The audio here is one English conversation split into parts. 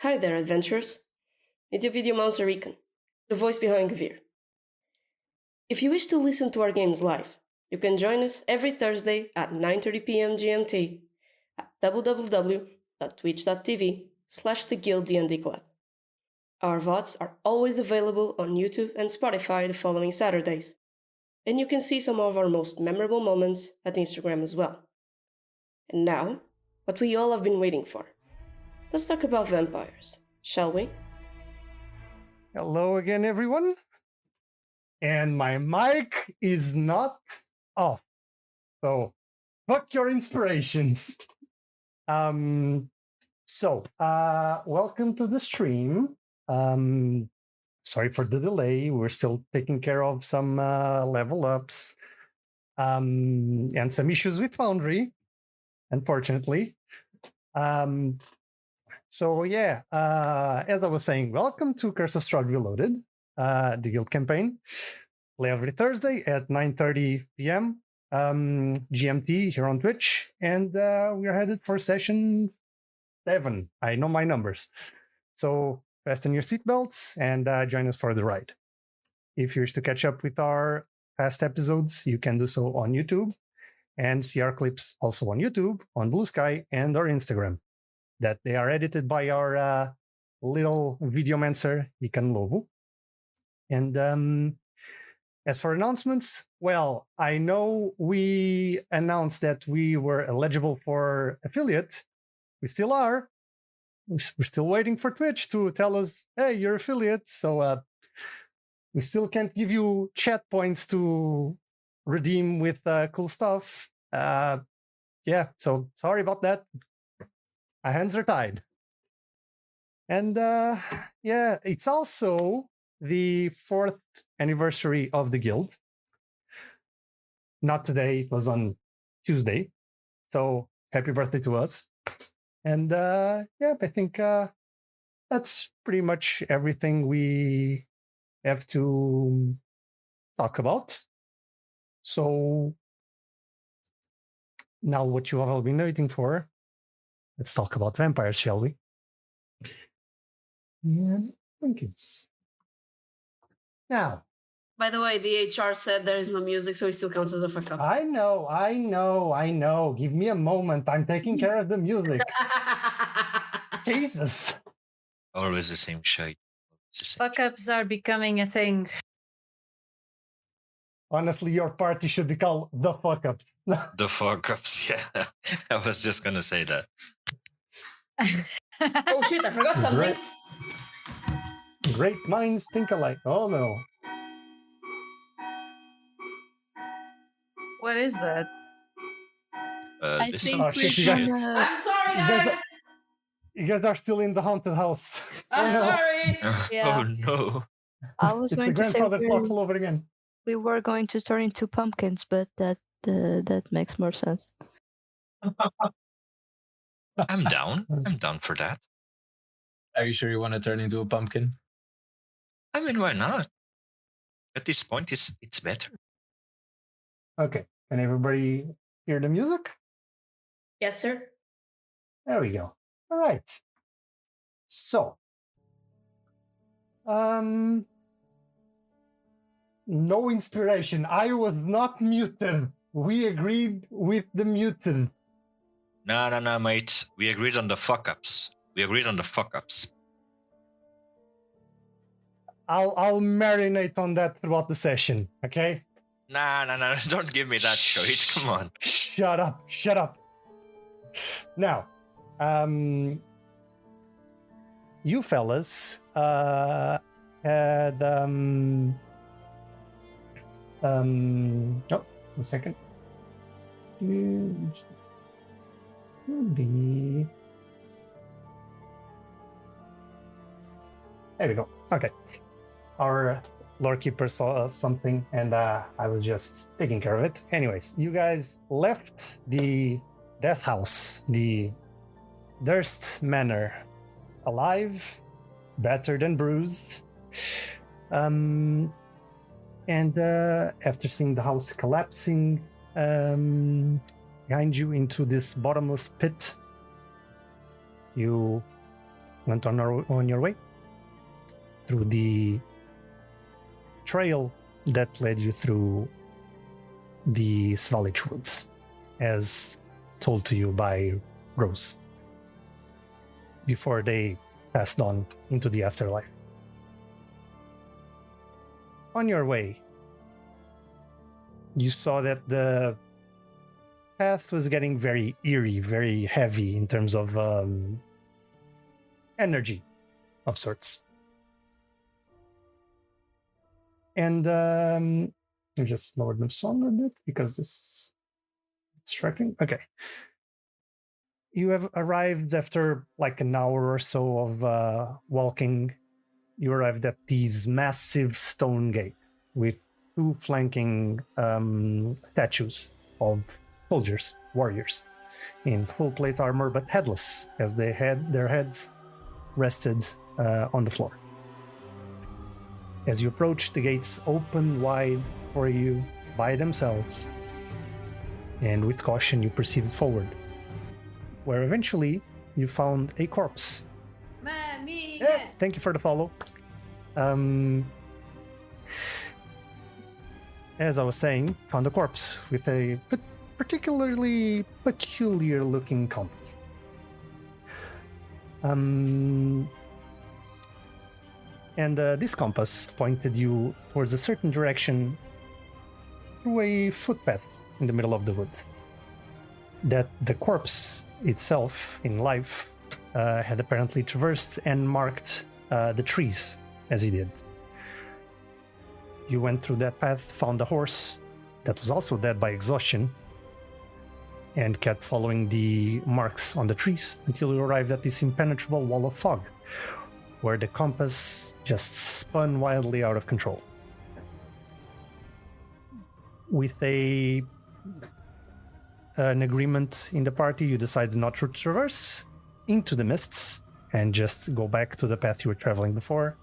Hi there, adventurers. It's your video monster Recon, the voice behind Guevir. If you wish to listen to our games live, you can join us every Thursday at 9:30 p.m. GMT at www.Twitch.tv/The Club. Our VODs are always available on YouTube and Spotify the following Saturdays, and you can see some of our most memorable moments at Instagram as well. And now, what we all have been waiting for. Let's talk about vampires, shall we? Hello again, everyone. And my mic is not off. So, fuck your inspirations. Welcome to the stream. Sorry for the delay. We're still taking care of some level ups and some issues with Foundry, unfortunately. As I was saying, welcome to Curse of Strahd Reloaded, the guild campaign. Play every Thursday at 9:30 p.m. GMT here on Twitch, and we're headed for session 7. I know my numbers. So fasten your seatbelts and join us for the ride. If you wish to catch up with our past episodes, you can do so on YouTube and see our clips also on YouTube, on Blue Sky, and our Instagram. That they are edited by our little videomancer, Ikan Lobo. And as for announcements, well, I know we announced that we were eligible for affiliate. We still are. We're still waiting for Twitch to tell us, hey, you're affiliate. So we still can't give you chat points to redeem with cool stuff. So sorry about that. Our hands are tied. And it's also the 4th anniversary of the guild. Not today, it was on Tuesday. So happy birthday to us. And I think that's pretty much everything we have to talk about. So now what you have all been waiting for, let's talk about vampires, shall we? And I think it's now. By the way, the HR said there is no music, so it still counts as a fuck up. I know. Give me a moment. I'm taking care of the music. Jesus. Always the same shit. Fuck ups are becoming a thing. Honestly, your party should be called the fuck ups. The fuck ups, yeah. I was just gonna say that. Oh shit, I forgot something. Great minds think alike. Oh no. What is that? I This think Oh, we shit, you should. I'm sorry, You guys guys. You guys are still in the haunted house. I'm Oh, no. sorry. Yeah. Oh no. I was It's the going to say grandfather clock all over again. we were going to turn into pumpkins, but that makes more sense. I'm down. I'm down for that. Are you sure you want to turn into a pumpkin? I mean, why not? At this point, it's better. Okay. Can everybody hear the music? Yes, sir. There we go. All right. So, no inspiration. I was not muted. We agreed with the mutant. No, mate. We agreed on the fuck ups. I'll marinate on that throughout the session. Okay. No. Don't give me that shit. Come on. Shut up. Now, you fellas had oh, a second. There we go. Okay. Our lore keeper saw something and I was just taking care of it. Anyways, you guys left the death house, the Durst Manor, alive, battered and bruised. And after seeing the house collapsing behind you into this bottomless pit, you went on your way through the trail that led you through the Village Woods, as told to you by Rose, before they passed on into the afterlife. On your way, you saw that the path was getting very eerie, very heavy in terms of energy of sorts. And let me just lower the song a bit because this is distracting. Okay. You have arrived after like an hour or so of walking. You arrived at these massive stone gates with two flanking statues of soldiers, warriors, in full plate armor but headless, as they had their heads rested on the floor. As you approach, the gates open wide for you by themselves, and with caution you proceeded forward, where eventually you found a corpse. Thank you for the follow. As I was saying, found a corpse with a particularly peculiar looking compass. And this compass pointed you towards a certain direction through a footpath in the middle of the woods that the corpse itself in life had apparently traversed and marked the trees as he did. You went through that path, found a horse that was also dead by exhaustion, and kept following the marks on the trees until you arrived at this impenetrable wall of fog, where the compass just spun wildly out of control. With an agreement in the party, you decided not to traverse into the mists and just go back to the path you were traveling before.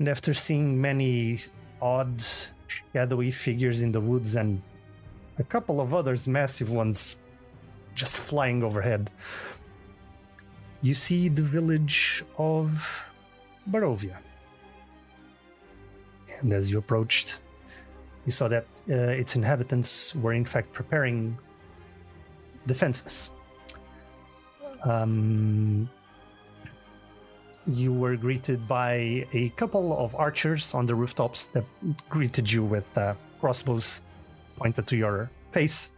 And after seeing many odd, shadowy figures in the woods and a couple of others, massive ones, just flying overhead, you see the village of Barovia. And as you approached, you saw that its inhabitants were in fact preparing defenses. You were greeted by a couple of archers on the rooftops that greeted you with crossbows pointed to your face.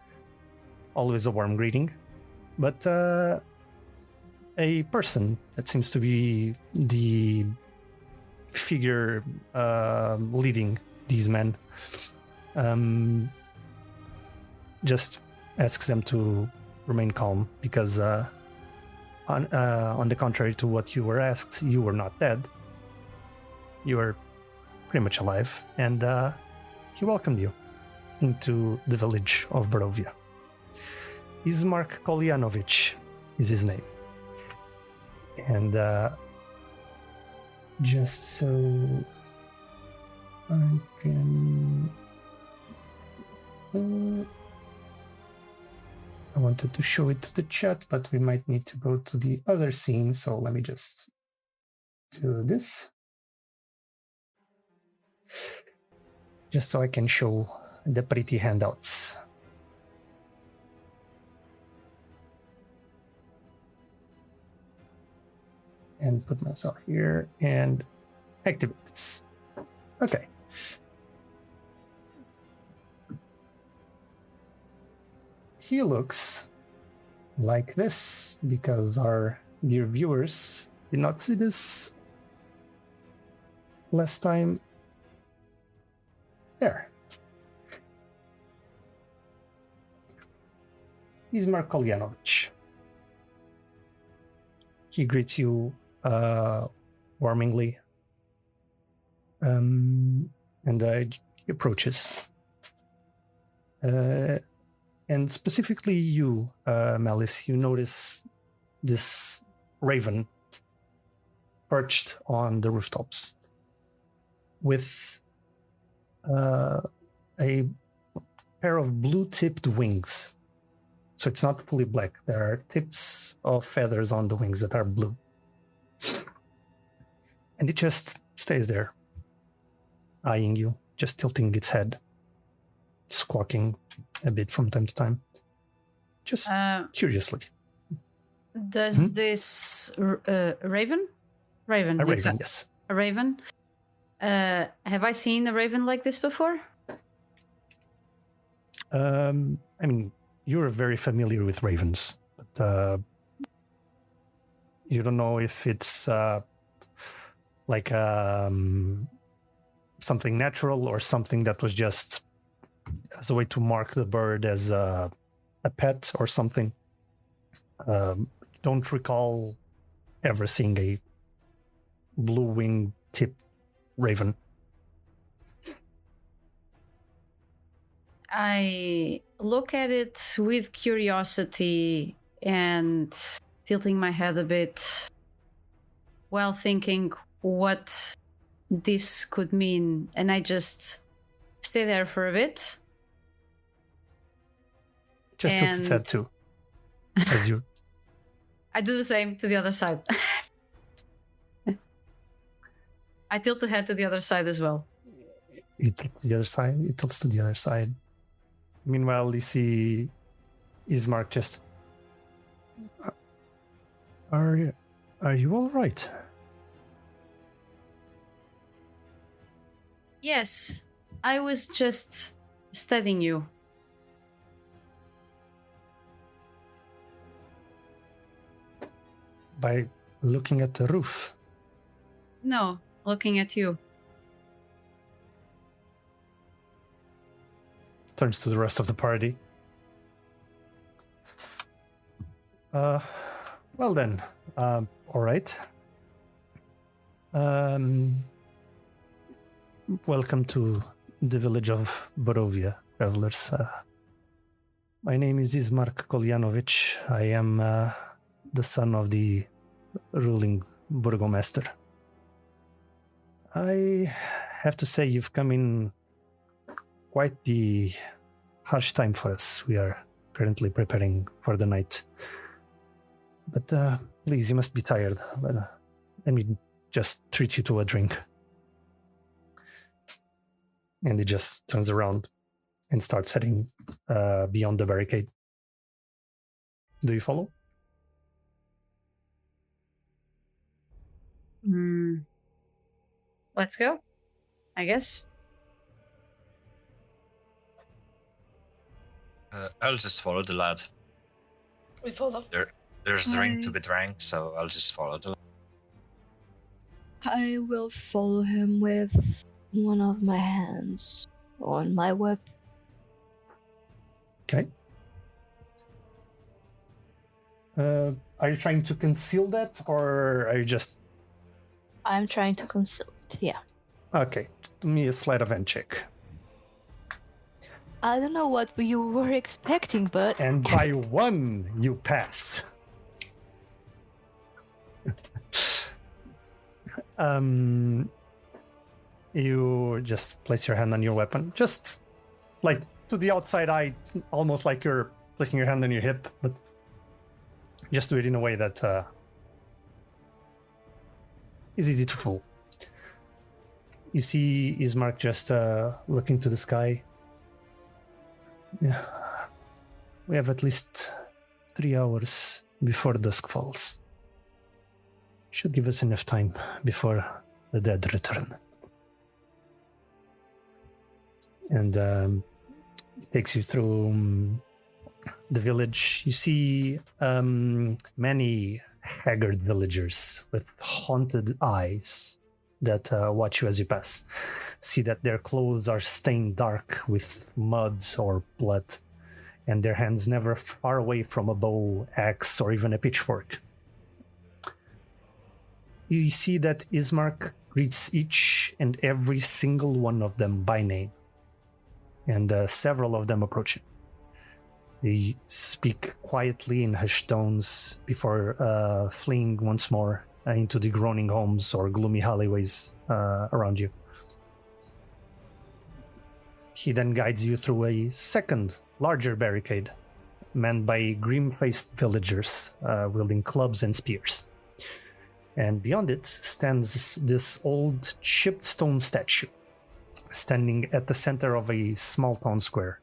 Always a warm greeting. But a person that seems to be the figure leading these men just asks them to remain calm because on the contrary to what you were asked, you were not dead. You were pretty much alive, and he welcomed you into the village of Barovia. Ismark Kolyanovich is his name. And just so I can... I wanted to show it to the chat, but we might need to go to the other scene, so let me just do this. Just so I can show the pretty handouts. And put myself here and activate this. Okay. He looks like this because our dear viewers did not see this last time. There. Ismark Kolyanovich. He greets you warmingly, and he approaches. And specifically you, Malice, you notice this raven perched on the rooftops with a pair of blue-tipped wings. So it's not fully black. There are tips of feathers on the wings that are blue. And it just stays there, eyeing you, just tilting its head, squawking a bit from time to time, just curiously. Does this raven? Raven, A raven, exactly. yes. A raven. Have I seen a raven like this before? I mean, you're very familiar with ravens, but you don't know if it's like something natural or something that was just as a way to mark the bird as a pet or something. Don't recall ever seeing a blue-winged tip raven. I look at it with curiosity and tilting my head a bit while thinking what this could mean, and I just stay there for a bit. Just tilts its head too, as you. I do the same to the other side. I tilt the head to the other side as well. You tilt to the other side. It tilts to the other side. Meanwhile, you see Ismark just. Are you all right? Yes, I was just studying you. By looking at the roof. No, looking at you. Turns to the rest of the party. Well then, all right. Welcome to the village of Barovia, travelers. My name is Ismark Kolyanovich. I am the son of the ruling burgomaster. I have to say you've come in quite the harsh time for us. We are currently preparing for the night. But please, you must be tired. Let me just treat you to a drink. And he just turns around and starts heading beyond the barricade. Do you follow? Let's go, I guess. I'll just follow the lad. We follow. There's a drink to be drank, so I'll just follow the lad. I will follow him with one of my hands on my whip. Okay. Are you trying to conceal that, or are you just... I'm trying to conceal it, yeah. Okay, give me a sleight of hand check. I don't know what you were expecting, but... And by one, you pass. You just place your hand on your weapon. Just like to the outside eye, almost like you're placing your hand on your hip, but just do it in a way that is easy to fool. You see Ismark just looking to the sky. Yeah. We have at least 3 hours before dusk falls. Should give us enough time before the dead return. And it takes you through the village. You see many haggard villagers with haunted eyes that watch you as you pass. See that their clothes are stained dark with mud or blood, and their hands never far away from a bow, axe, or even a pitchfork. You see that Ismark greets each and every single one of them by name, and several of them approach him. They speak quietly in hushed tones before fleeing once more into the groaning homes or gloomy alleyways around you. He then guides you through a second, larger barricade, manned by grim-faced villagers wielding clubs and spears. And beyond it stands this old chipped stone statue, standing at the center of a small town square,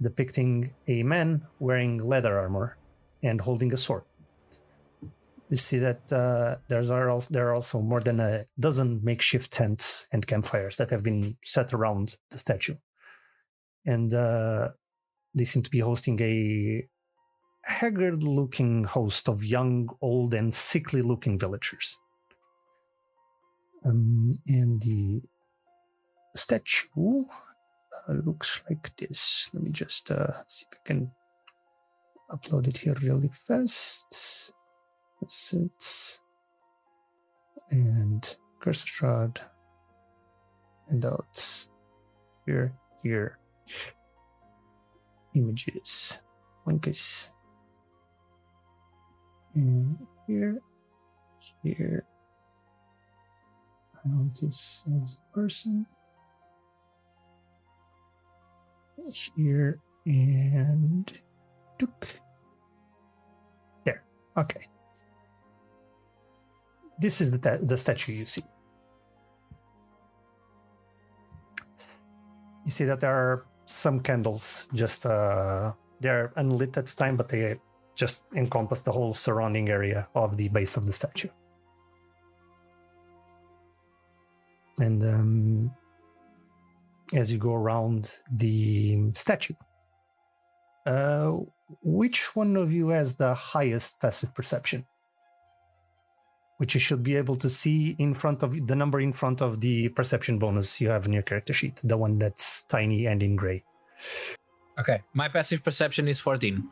depicting a man wearing leather armor and holding a sword. You see that there are also more than a dozen makeshift tents and campfires that have been set around the statue. And they seem to be hosting a haggard-looking host of young, old, and sickly-looking villagers. And the statue looks like this. Let me just see if I can upload it here really fast. Assets and Cursor Strahd, handouts, here, images, links, and here. I want this as a person. Here and there. Okay. This is the statue you see. You see that there are some candles just they're unlit at the time, but they just encompass the whole surrounding area of the base of the statue. And as you go around the statue, which one of you has the highest passive perception? Which you should be able to see in front of the number in front of the perception bonus you have in your character sheet, the one that's tiny and in gray. Okay, my passive perception is 14.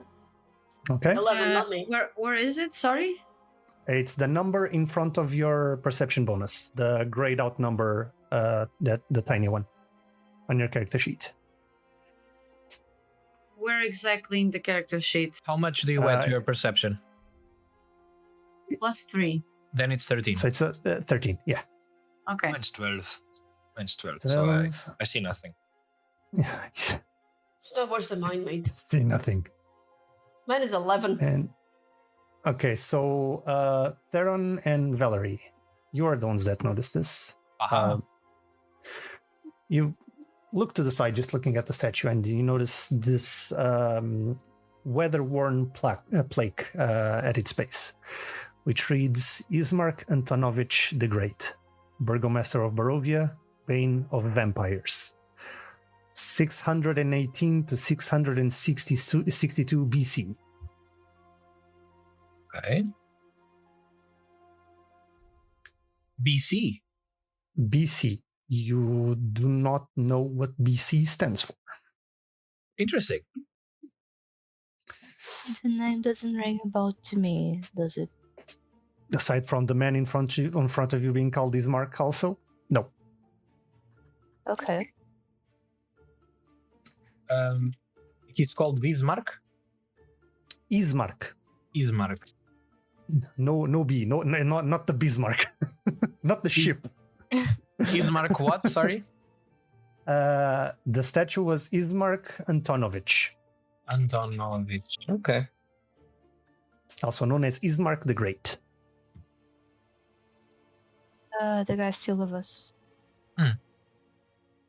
Okay. 11, not me. Where is it? Sorry? It's the number in front of your perception bonus, the grayed out number, that the tiny one on your character sheet. Where exactly in the character sheet? How much do you add to your perception? +3. Then it's 13. So it's 13, yeah. Okay. Mine's 12. So I see nothing. Yeah, It's not worse than mine, mate. see nothing. Mine is 11. And okay, so Theron and Valerie, you are the ones that noticed this. You look to the side, just looking at the statue, and you notice this weather-worn plaque at its base, which reads Ismark Kolyanovich the Great, Burgomaster of Barovia, Bane of Vampires, 618 to 662 BC. Okay. BC. BC. You do not know what BC stands for. Interesting. The name doesn't ring a bell to me, does it? Aside from the man in front of you being called Ismark also? No. Okay. He's called Ismark? Ismark. Ismark. No B. No, not the Bismarck. Not the ship. Ismark what? Sorry? The statue was Ismark Kolyanovich. Antonovich. Okay. Also known as Ismark the Great. The guy still with us.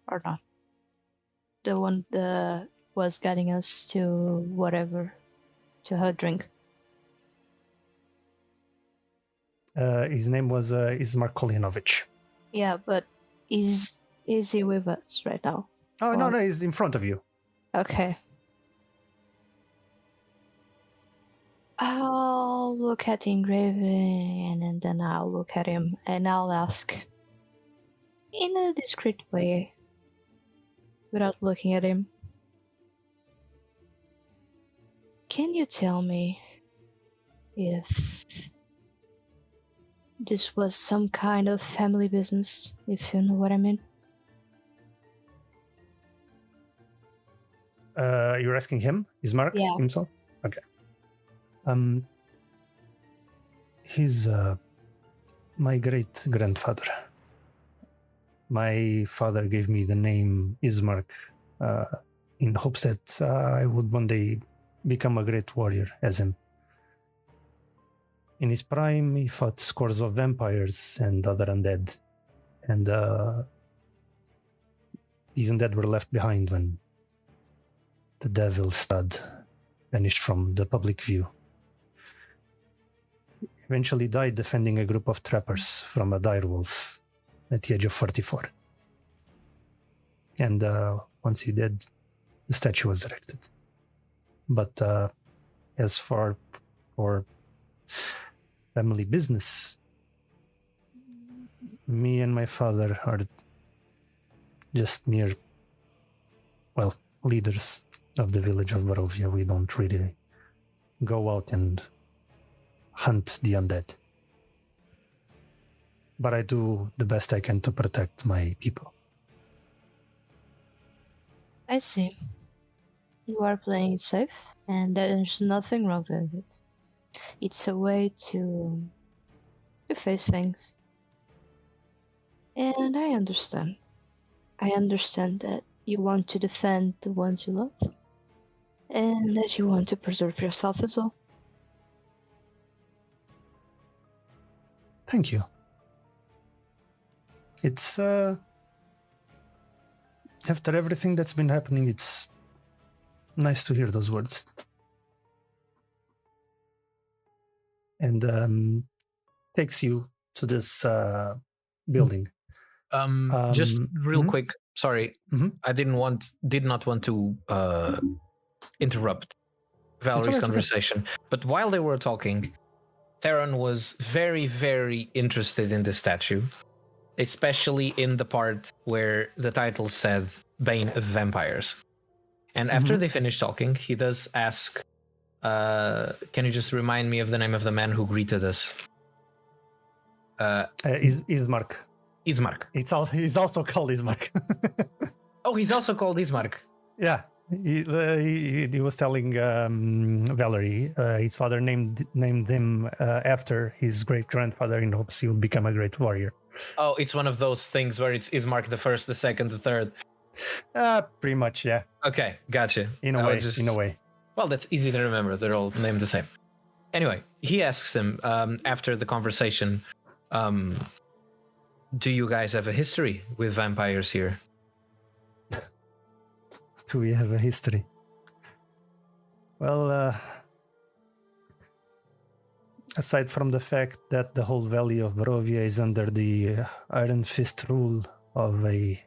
Or not. The one that was getting us to whatever, to her drink. His name was Ismark Kolyanovich. Yeah, but is he with us right now? Oh, no, he's in front of you. Okay. I'll look at the engraving and then I'll look at him and I'll ask in a discreet way without looking at him. Can you tell me if this was some kind of family business, if you know what I mean? You're asking him, Ismark Yeah. himself? Okay. He's my great grandfather. My father gave me the name Ismark in hopes that I would one day become a great warrior as him. In his prime, he fought scores of vampires and other undead. And these undead were left behind when the devil Strahd vanished from the public view. Eventually died defending a group of trappers from a direwolf at the age of 44. And once he did, the statue was erected. But as for family business, me and my father are just mere, leaders of the village of Barovia. We don't really go out and hunt the undead. But I do the best I can to protect my people. I see. You are playing it safe, and there's nothing wrong with it. It's a way to face things. And I understand. I understand that you want to defend the ones you love, and that you want to preserve yourself as well. Thank you. It's after everything that's been happening, it's nice to hear those words. And takes you to this building. Just real quick. Sorry, Mhm. I did not want to interrupt Valerie's all right, conversation. But while they were talking, Theron was very, very interested in the statue, especially in the part where the title said "Bane of Vampires." And after they finished talking, he does ask, "Can you just remind me of the name of the man who greeted us?" Ismark. Ismark. He's also called Ismark. Oh, he's also called Ismark. Yeah, he was telling Valerie his father named him after his great grandfather in hopes he would become a great warrior. Oh, it's one of those things where it's Ismark the first, the second, the third. Pretty much, yeah. Okay, gotcha. In a way. Well, that's easy to remember. They're all named the same. Anyway, he asks him after the conversation, do you guys have a history with vampires here? Do we have a history? Well, aside from the fact that the whole Valley of Barovia is under the Iron Fist rule of a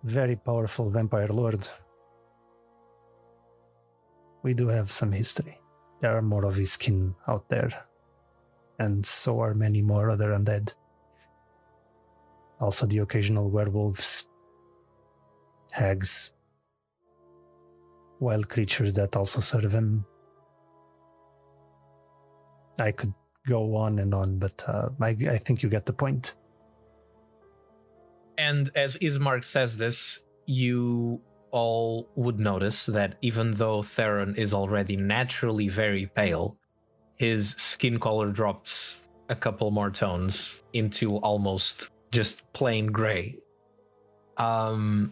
very powerful vampire lord, we do have some history. There are more of his kin out there, and so are many more other undead. Also the occasional werewolves, hags, wild creatures that also serve him. I could go on and on, but I think you get the point. And as Ismark says this, you all would notice that even though Theron is already naturally very pale, his skin color drops a couple more tones into almost just plain gray. A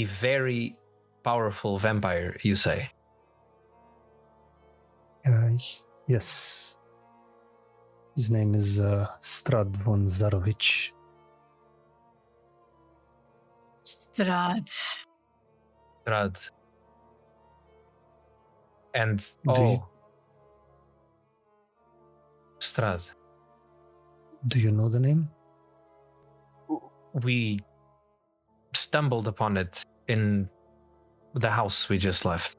very powerful vampire, you say? Yes. His name is Strahd von Zarovich. Strahd. And Strahd. Do you know the name? We stumbled upon it in the house we just left.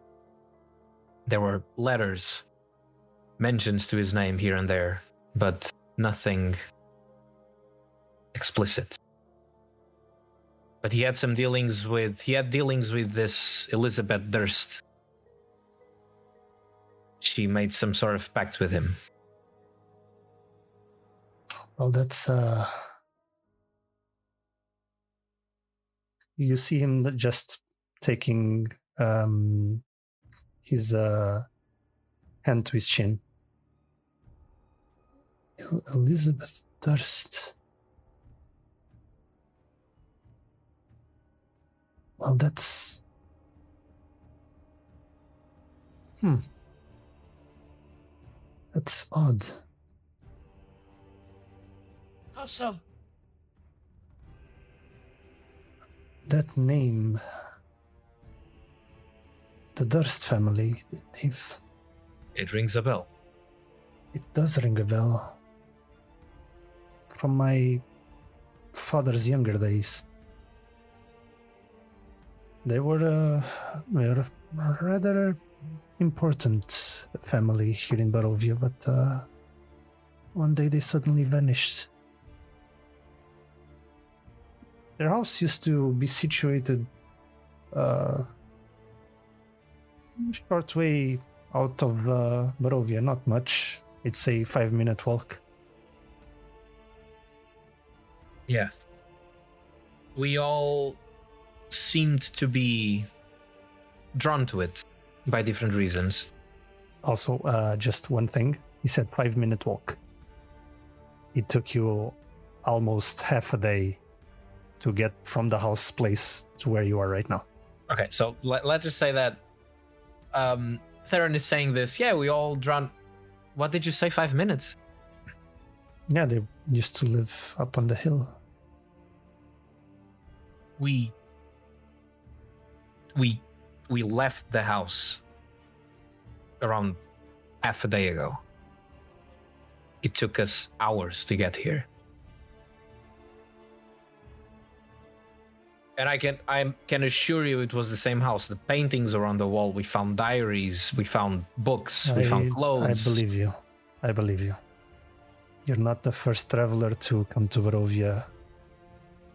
There were letters, mentions to his name here and there, but nothing explicit. But he had dealings with this Elizabeth Durst. She made some sort of pact with him. Well, that's you see him just taking his hand to his chin. Elizabeth Durst. Well, that's That's odd. How so? That name, the Durst family, It rings a bell. it does ring a bell. From my father's younger days. They were a rather important family here in Barovia, but one day they suddenly vanished. Their house used to be situated a short way out of Barovia, not much. It's a 5-minute walk. Yeah. We all seemed to be drawn to it by different reasons. Also, just one thing. He said 5-minute walk. It took you almost half a day to get from the house place to where you are right now. Okay, so let's just say that Theron is saying this. Yeah, we all drawn. What did you say? 5 minutes? Yeah, they used to live up on the hill. We left the house around half a day ago. It took us hours to get here. And I can assure you it was the same house. The paintings are on the wall. We found diaries, we found books, we found clothes. I believe you. I believe you. You're not the first traveler to come to Barovia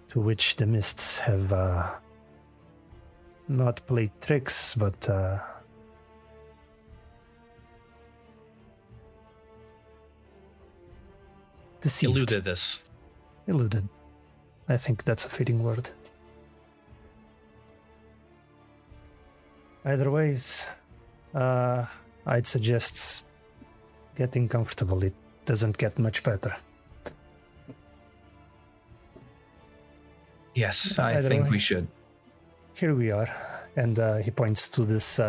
to which the mists have not played tricks, but deceived. Eluded us. Eluded. I think that's a fitting word. Either ways, I'd suggest getting comfortable. It doesn't get much better. Yes, I Either think way. we should. Here we are, and he points to this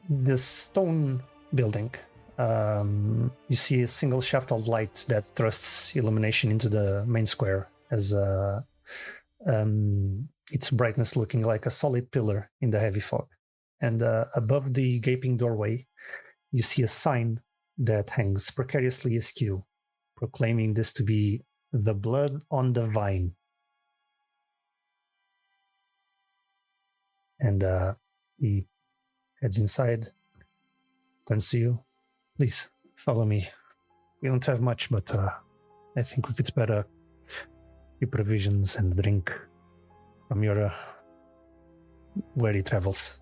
this stone building. You see a single shaft of light that thrusts illumination into the main square as its brightness looking like a solid pillar in the heavy fog. And above the gaping doorway, you see a sign that hangs precariously askew, proclaiming this to be the blood on the vine. And he heads inside, turns to you. Please, follow me. We don't have much, but I think we could spare a few provisions and drink from your weary travels.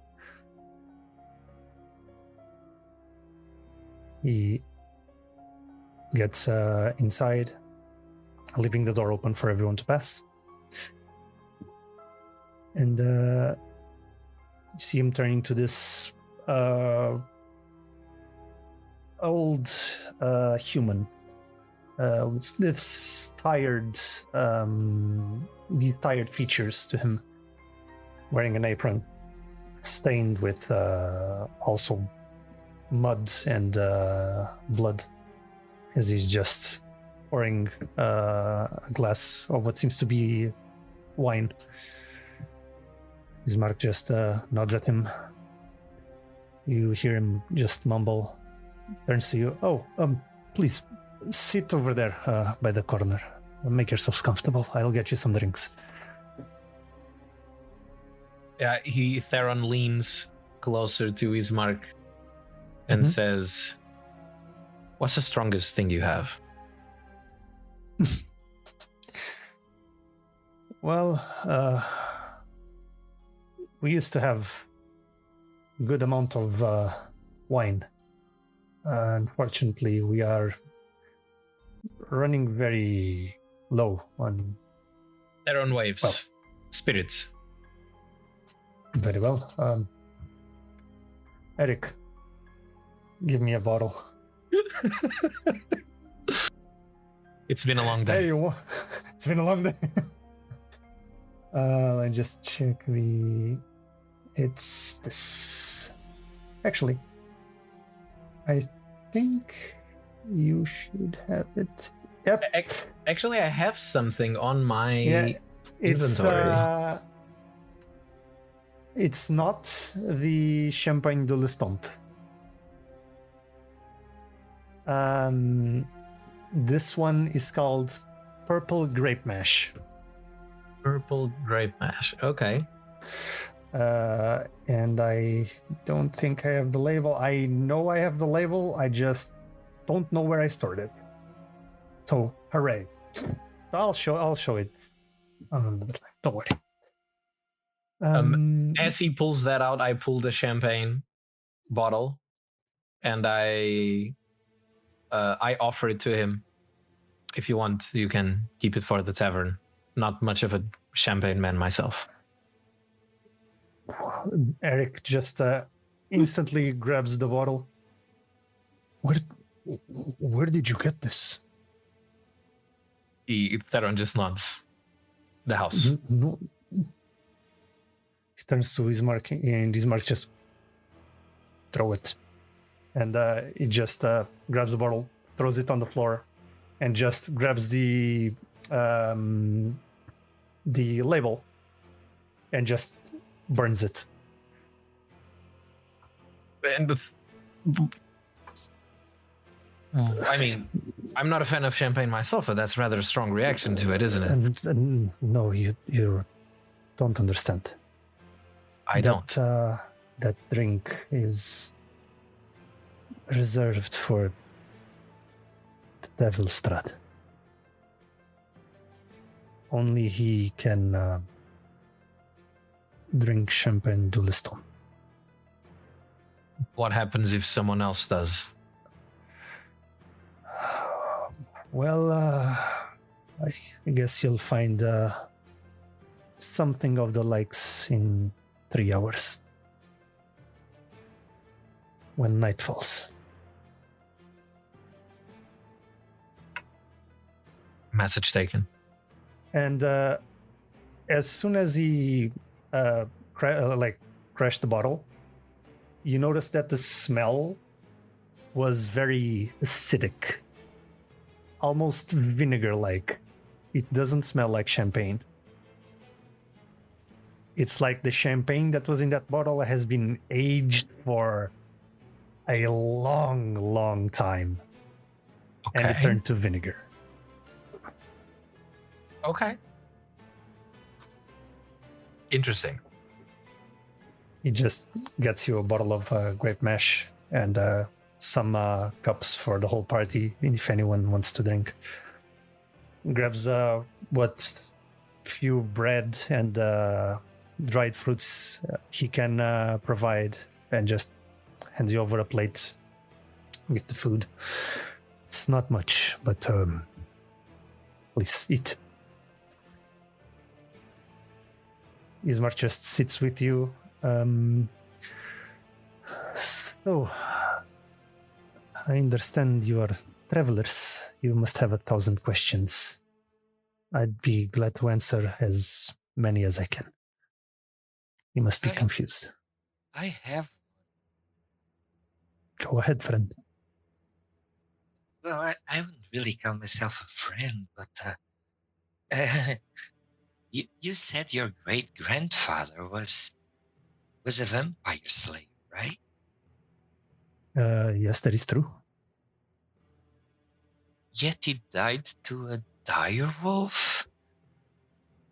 He gets inside, leaving the door open for everyone to pass. And you see him turning to this old human with this these tired features to him, wearing an apron stained with also mud and blood, as he's just pouring a glass of what seems to be wine. Ismark just nods at him. You hear him just mumble, turns to you. Oh, please sit over there by the corner. Make yourselves comfortable. I'll get you some drinks. Yeah, Theron leans closer to Ismark and says, "What's the strongest thing you have?" Well, we used to have a good amount of wine. Unfortunately, we are running very low on... Theron waves. Well. Spirits. Very well. Eric, give me a bottle. It's been a long day. Hey, it's been a long day. Let's just check it's this. Actually, I think you should have it. Yep. Actually, I have something on my Yeah, inventory. It's not the Champagne de l'Estompe. This one is called Purple Grape Mash. Purple grape mash. Okay. And I don't think I have the label. I know I have the label. I just don't know where I stored it. So hooray! I'll show it. Don't worry. As he pulls that out, I pull the champagne bottle, and I offer it to him. If you want, you can keep it for the tavern. Not much of a champagne man myself. Eric just instantly grabs the bottle. Where did you get this? Theron just nods. The house. No. He turns to Ismark, and Ismark just throw it. And he just grabs the bottle, throws it on the floor, and just grabs the label and just burns it. And I mean, I'm not a fan of champagne myself, but that's rather a strong reaction to it, isn't it? And no, you don't understand. I don't. That drink is reserved for the devil Strahd. Only he can drink champagne de l'Estompe. What happens if someone else does? Well, I guess you'll find something of the likes in 3 hours. When night falls. Message taken. And as soon as he crashed the bottle, you notice that the smell was very acidic. Almost vinegar-like. It doesn't smell like champagne. It's like the champagne that was in that bottle has been aged for a long, long time. Okay. And it turned to vinegar. Okay. Interesting. He just gets you a bottle of grape mash and some cups for the whole party, if anyone wants to drink. Grabs what few bread and dried fruits he can provide, and just hands you over a plate with the food. It's not much, but please eat. Ismark just sits with you. So, I understand you are travelers. You must have 1,000 questions. I'd be glad to answer as many as I can. You must be confused. I have. Go ahead, friend. Well, I wouldn't really call myself a friend, but you said your great-grandfather was a vampire slayer, right? Yes, that is true. Yet he died to a dire wolf?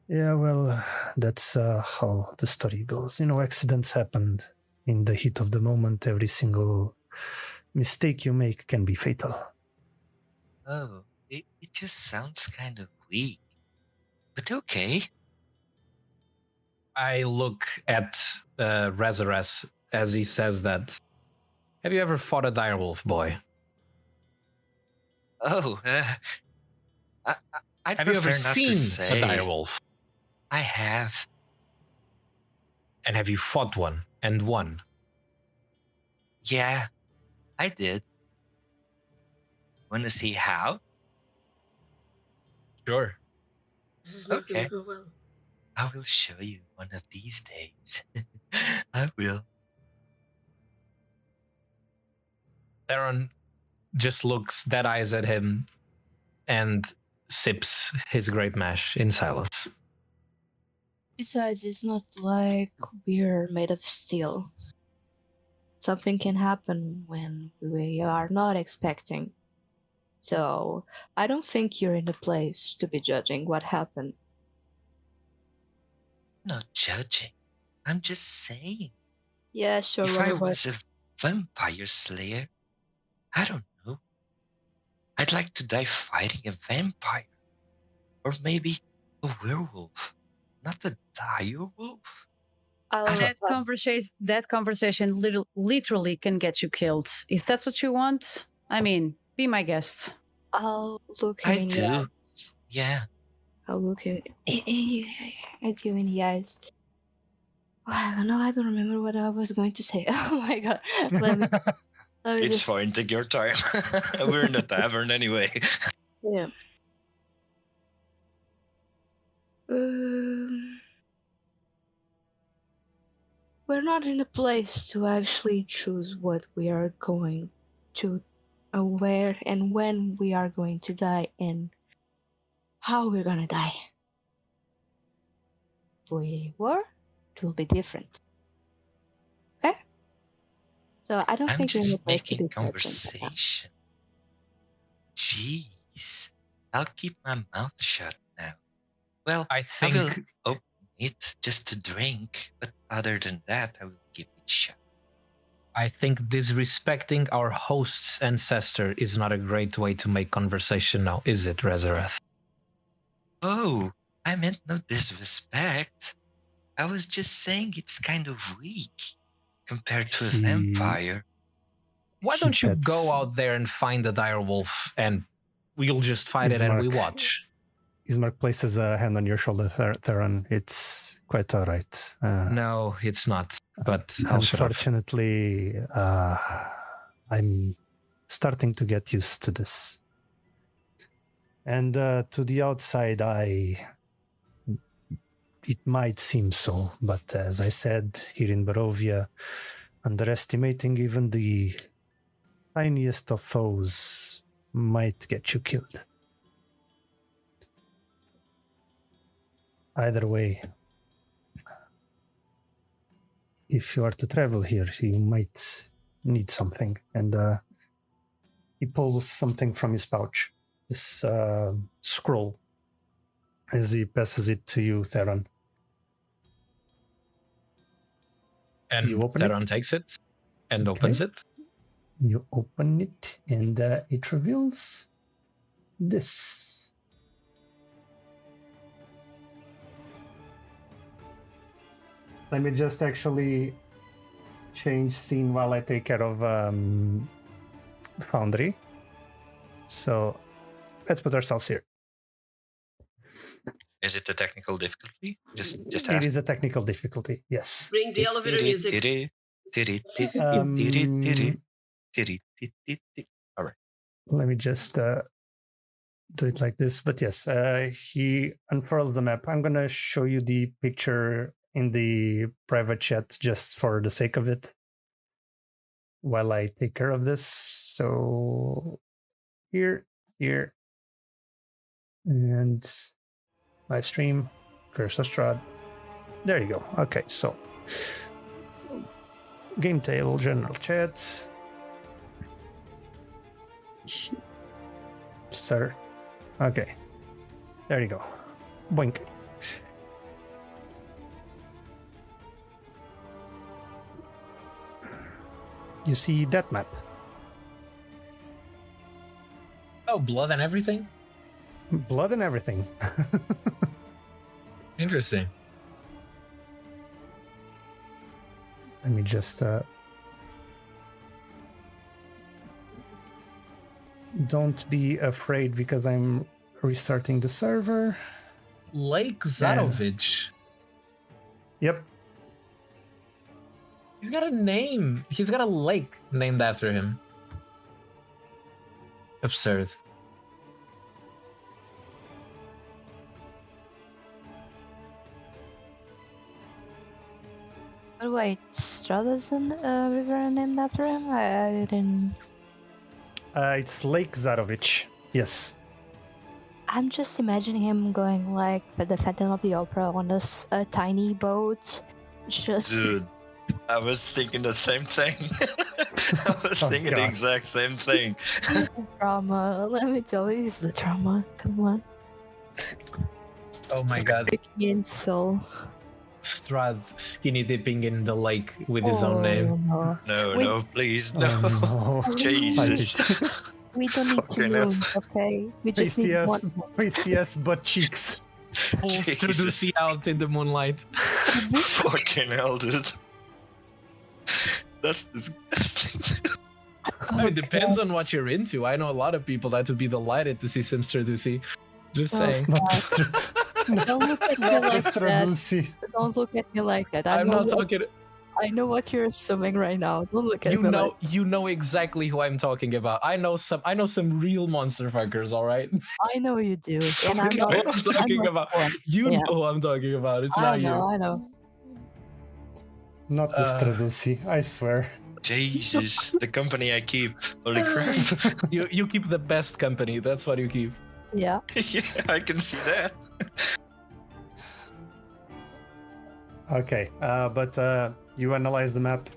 Yeah, well, that's how the story goes. You know, accidents happened in the heat of the moment. Every single mistake you make can be fatal. Oh, it just sounds kind of weak. But okay. I look at Rezarath as he says that. Have you ever fought a direwolf, boy? Oh, I'd have you ever prefer not to seen say. a direwolf? I have. And have you fought one and won? Yeah, I did. Want to see how? Sure. This is not Okay. going to go well. I will show you one of these days. I will. Theron just looks dead eyes at him and sips his grape mash in silence. Besides, it's not like we're made of steel. Something can happen when we are not expecting. So, I don't think you're in a place to be judging what happened. Not judging. I'm just saying. Yeah, sure. If I Robert. was a vampire slayer, I don't know. I'd like to die fighting a vampire. Or maybe a werewolf. Not a dire wolf. That conversation literally can get you killed. If that's what you want, I mean, be my guest. I'll look him I in the do. eyes. Yeah. I'll look at you in the eyes. Wow, no, I don't remember what I was going to say. Oh my god. Let me It's just... fine, take your time. We're in the tavern anyway. Yeah. We're not in a place to actually choose what we are going to, where and when we are going to die, and how we're gonna die. If we were, it will be different. Okay? So I don't I'm think we're in a just place to making be judging. conversation. Jeez. I'll keep my mouth shut now. Well, I I think will open it just to drink, but other than that, I will keep it shut. I think disrespecting our host's ancestor is not a great way to make conversation now, is it, Rezarath? Oh, I meant no disrespect. I was just saying it's kind of weak compared to a vampire. Why He don't you pets go out there and find the dire wolf and we'll just fight it and we Ismark. watch? Ismark places a hand on your shoulder, Theron. It's quite all right. No, it's not. But I'll shut up. Unfortunately, I'm starting to get used to this. And to the outside eye, it might seem so. But as I said, here in Barovia, underestimating even the tiniest of foes might get you killed. Either way, if you are to travel here, you might need something. And he pulls something from his pouch, this scroll, as he passes it to you, Theron. And You open Theron it? takes it and Okay. opens it. You open it, and it reveals this. Let me just actually change scene while I take care of Foundry. So let's put ourselves here. Is it a technical difficulty? Just It ask. is a technical difficulty, yes. Bring the elevator music. All right. Let me just do it like this. But yes, he unfurls the map. I'm going to show you the picture in the private chat just for the sake of it while I take care of this. So here, and live stream, Curse of Strahd. There you go. Okay, so game table, general chat. Sir. Okay. There you go. Boink. You see that map? Oh, blood and everything? Blood and everything. Interesting. Let me just don't be afraid because I'm restarting the server. Lake Zarovich. Yep. He's got a name. He's got a lake named after him. Absurd. But wait, Strahd is a river named after him? I didn't... It's Lake Zarovich. Yes. I'm just imagining him going like for the Phantom of the Opera on a tiny boat. Just Dude, I was thinking the same thing. I was Oh, thinking the God. exact same thing. he's the drama. Let me tell you, he's the drama. Come on. Oh my god. Freaking soul. Strahd skinny dipping in the lake with his own name. No. No, Wait. no, please, no. Oh, no. Jesus. We don't need two Fucking hell. moons, okay? We just need Pasty-ass, one. pasty-ass butt cheeks. Full Stradusi out in the moonlight. Fucking hell, dude. That's disgusting. I mean, it depends on what you're into. I know a lot of people that would be delighted to see some Stradusi. Just Oh, saying. Not the Don't look at me not like the that. Stradusi. Don't look at me like that. I'm not talking. I know what you're assuming right now. Don't look at me like You know exactly who I'm talking about. I know some real monster fuckers. All right. I know you do. And I I'm know not, what I'm talking not about. one. You Yeah. know who I'm talking about. It's I not know, you. I know. Not the Stradusi, I swear. Jesus, the company I keep. Holy crap. You keep the best company. That's what you keep. Yeah. Yeah, I can see that. Okay, but you analyze the map.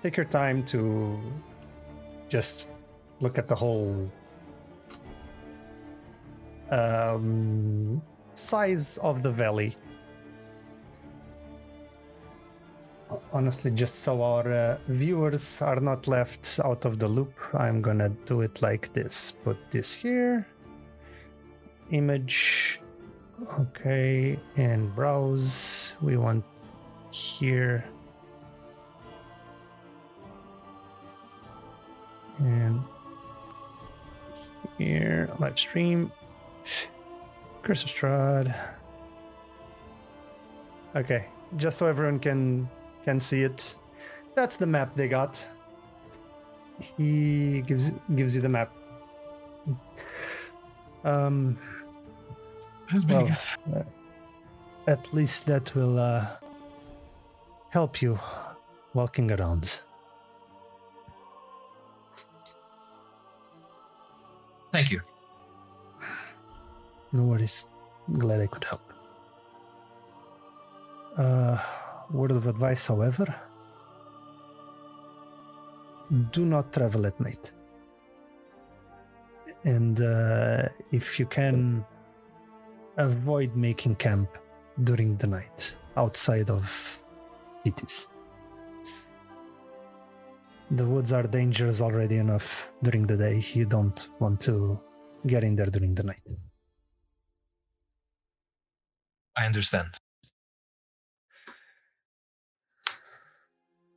Take your time to just look at the whole size of the valley. Honestly, just so our viewers are not left out of the loop, I'm gonna do it like this. Put this here. Image. Okay, and browse. We want here. And here, live stream. Curse of Strahd. Okay, just so everyone can see it. That's the map they got. He gives you the map. As big Well, as. at least that will help you walking around. Thank you. No worries. Glad I could help. Word of advice, however, do not travel at night. And if you can, avoid making camp during the night outside of cities. The woods are dangerous already enough during the day. You don't want to get in there during the night. I understand.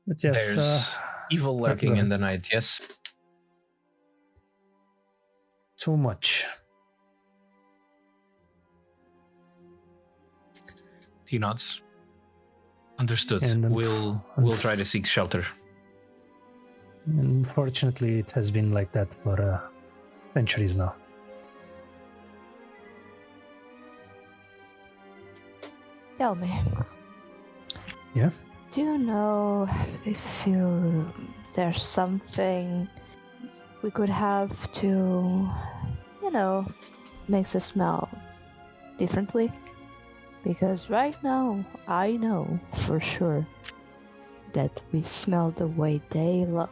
But yes, There's evil lurking in the night, yes? too much. He nods. Understood. And We'll try to seek shelter. Unfortunately, it has been like that for centuries now. Tell me. Yeah? Do you know if there's something we could have to, makes us smell differently? Because right now, I know for sure that we smell the way they love.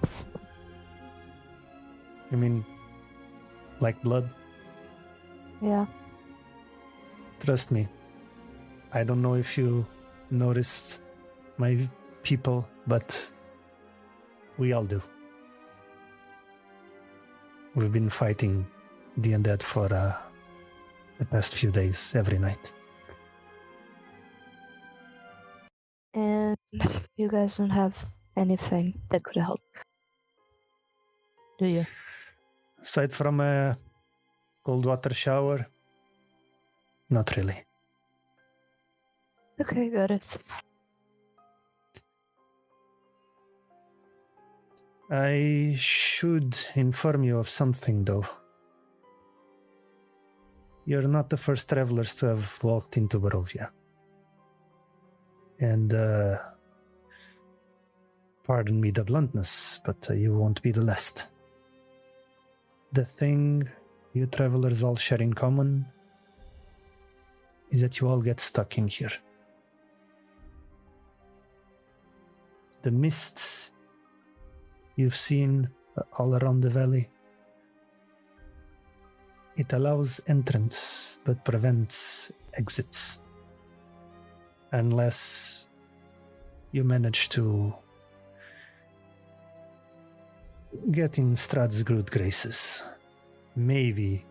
You mean like blood? Yeah. Trust me. I don't know if you noticed my people, but we all do. We've been fighting the undead for the past few days, every night. And you guys don't have anything that could help, do you? Aside from a cold water shower, not really. Okay, got it. I should inform you of something, though. You're not the first travelers to have walked into Barovia. And Pardon me the bluntness, but you won't be the last. The thing you travelers all share in common is that you all get stuck in here. The mist you've seen all around the valley, it allows entrance but prevents exits. Unless you manage to get in Strahd's good graces. Maybe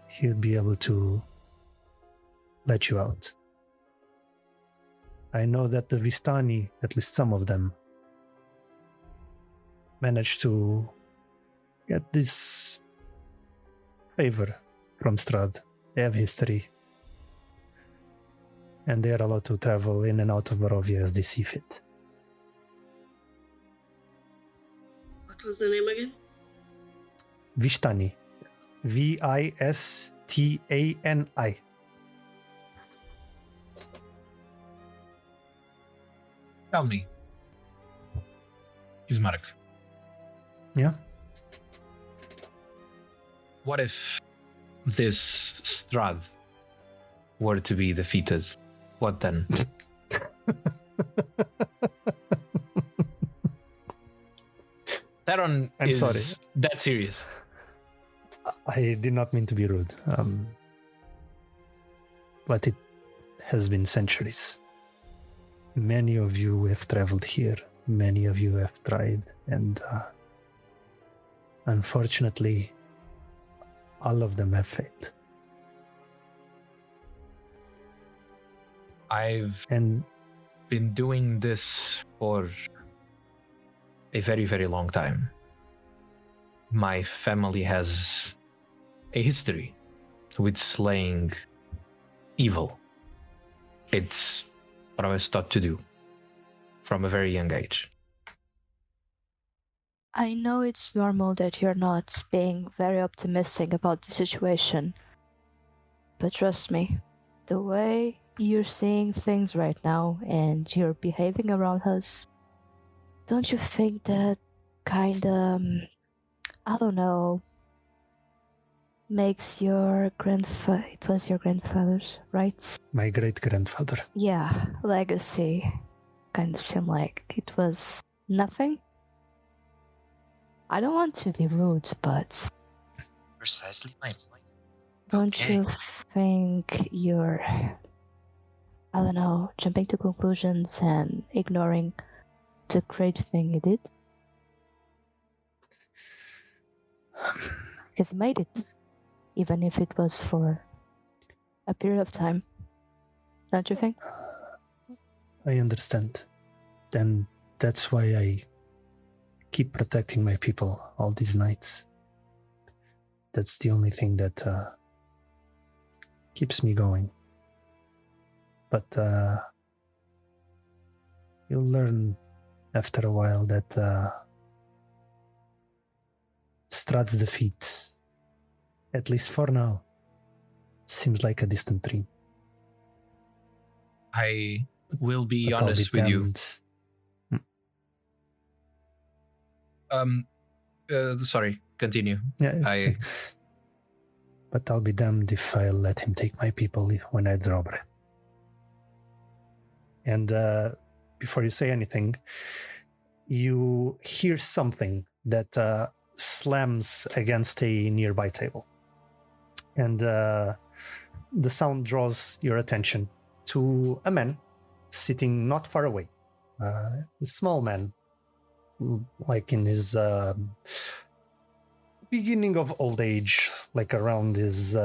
he'll be able to let you out. I know that the Vistani, at least some of them, managed to get this favor from Strahd. They have history. And they are allowed to travel in and out of Barovia as they see fit. What was the name again? Vistani. Vistani. Tell me, Ismark. Yeah? What if this Strahd were to be defeated? What then? Theron I'm is sorry. that serious. I did not mean to be rude. But it has been centuries. Many of you have traveled here. Many of you have tried. And unfortunately, all of them have failed. I've And been doing this for a very, very long time. My family has a history with slaying evil. It's what I was taught to do from a very young age. I know it's normal that you're not being very optimistic about the situation, but trust me, the way you're seeing things right now and you're behaving around us, don't you think that kinda, I don't know, makes your grandfather, it was your grandfather's, right? my great-grandfather. Yeah, legacy kinda seem like it was nothing? I don't want to be rude, but Precisely my point. don't Okay. you think you're, I don't know, jumping to conclusions and ignoring the great thing you did? Because you made it, even if it was for a period of time. Don't you think? I understand. And that's why I keep protecting my people all these nights. That's the only thing that keeps me going. But you'll learn after a while that Strahd's defeat, at least for now, seems like a distant dream. I will be But I'll honest with you. Sorry, continue. Yeah, but I'll be damned if I'll let him take my people when I draw breath. And before you say anything, you hear something that slams against a nearby table. And the sound draws your attention to a man sitting not far away. A small man, like in his beginning of old age, like around his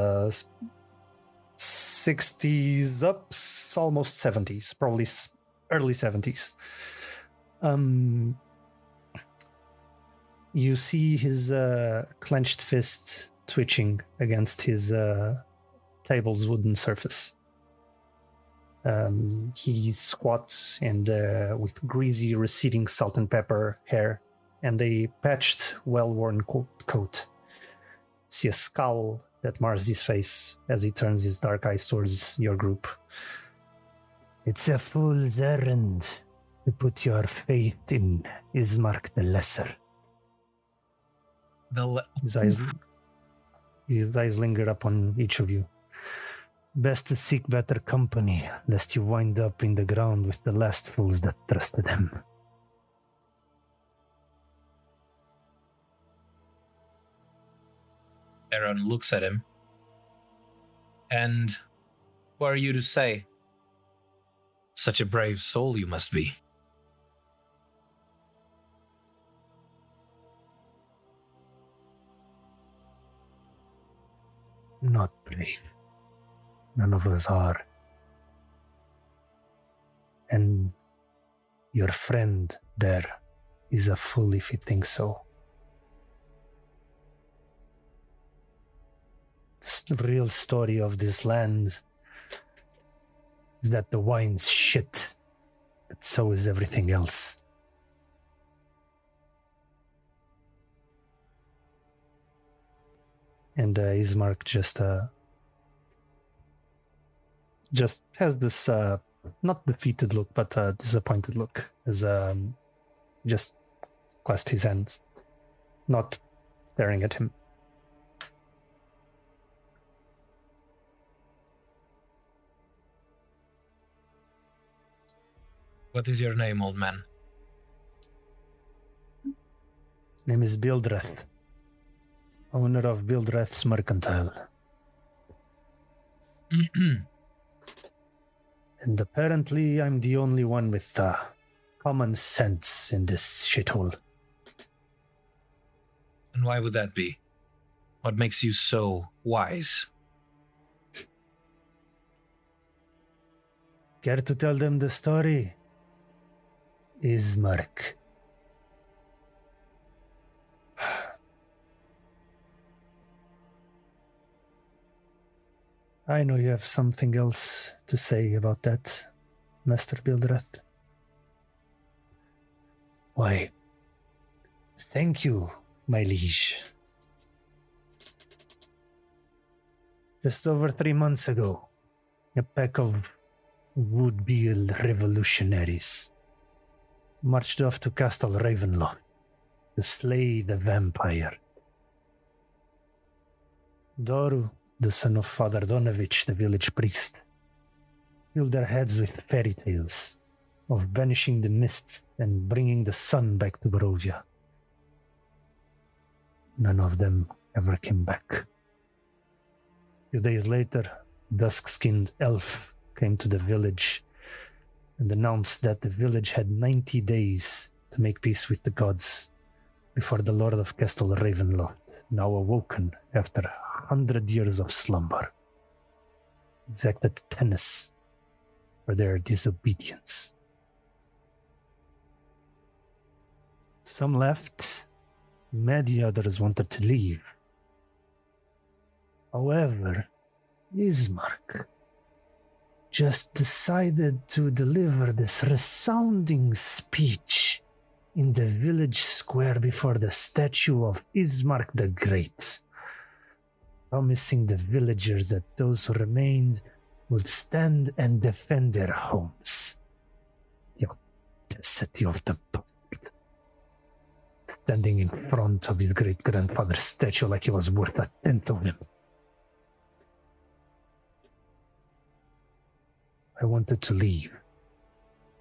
60s up, almost 70s, probably early 70s. You see his clenched fist twitching against his table's wooden surface. He squats and with greasy, receding salt and pepper hair and a patched, well-worn coat. See a scowl that mars his face as he turns his dark eyes towards your group. It's a fool's errand to put your faith in Ismark the Lesser. His eyes linger upon each of you. Best to seek better company, lest you wind up in the ground with the last fools that trusted him. Theron looks at him. And who are you to say? Such a brave soul you must be. Not brave. None of us are. And your friend there is a fool if he thinks so. The real story of this land is that the wine's shit, but so is everything else. And Ismark just has this not defeated look, but disappointed look, as just clasped his hands, not staring at him. What is your name, old man? Name is Bildrath, owner of Bildrath's Mercantile. And apparently I'm the only one with common sense in this shithole. And why would that be? What makes you so wise? Care to tell them the story? Ismark. I know you have something else to say about that, Master Bildrath. Why, thank you, my liege. Just over 3 months ago, a pack of would-be revolutionaries marched off to Castle Ravenloft to slay the vampire. Doru, the son of Father Donovich, the village priest, filled their heads with fairy tales of banishing the mists and bringing the sun back to Barovia. None of them ever came back. A few days later, dusk-skinned elf came to the village and announced that the village had 90 days to make peace with the gods before the Lord of Castle Ravenloft, now awoken after 100 years of slumber, exacted penance for their disobedience. Some left, many others wanted to leave. However, Ismark just decided to deliver this resounding speech in the village square before the statue of Ismark the Great, promising the villagers that those who remained would stand and defend their homes. The audacity of the bastard, standing in front of his great-grandfather's statue like he was worth a tenth of him. I wanted to leave,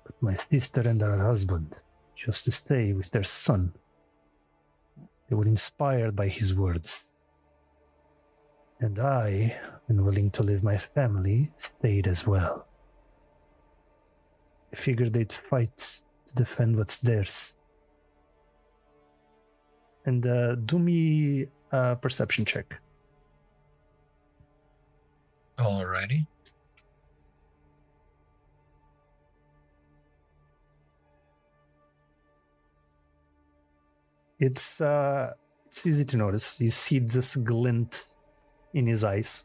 but my sister and her husband chose to stay with their son. They were inspired by his words. And I, unwilling to leave my family, stayed as well. I figured they'd fight to defend what's theirs. And do me a perception check. Alrighty. It's easy to notice. You see this glint in his eyes,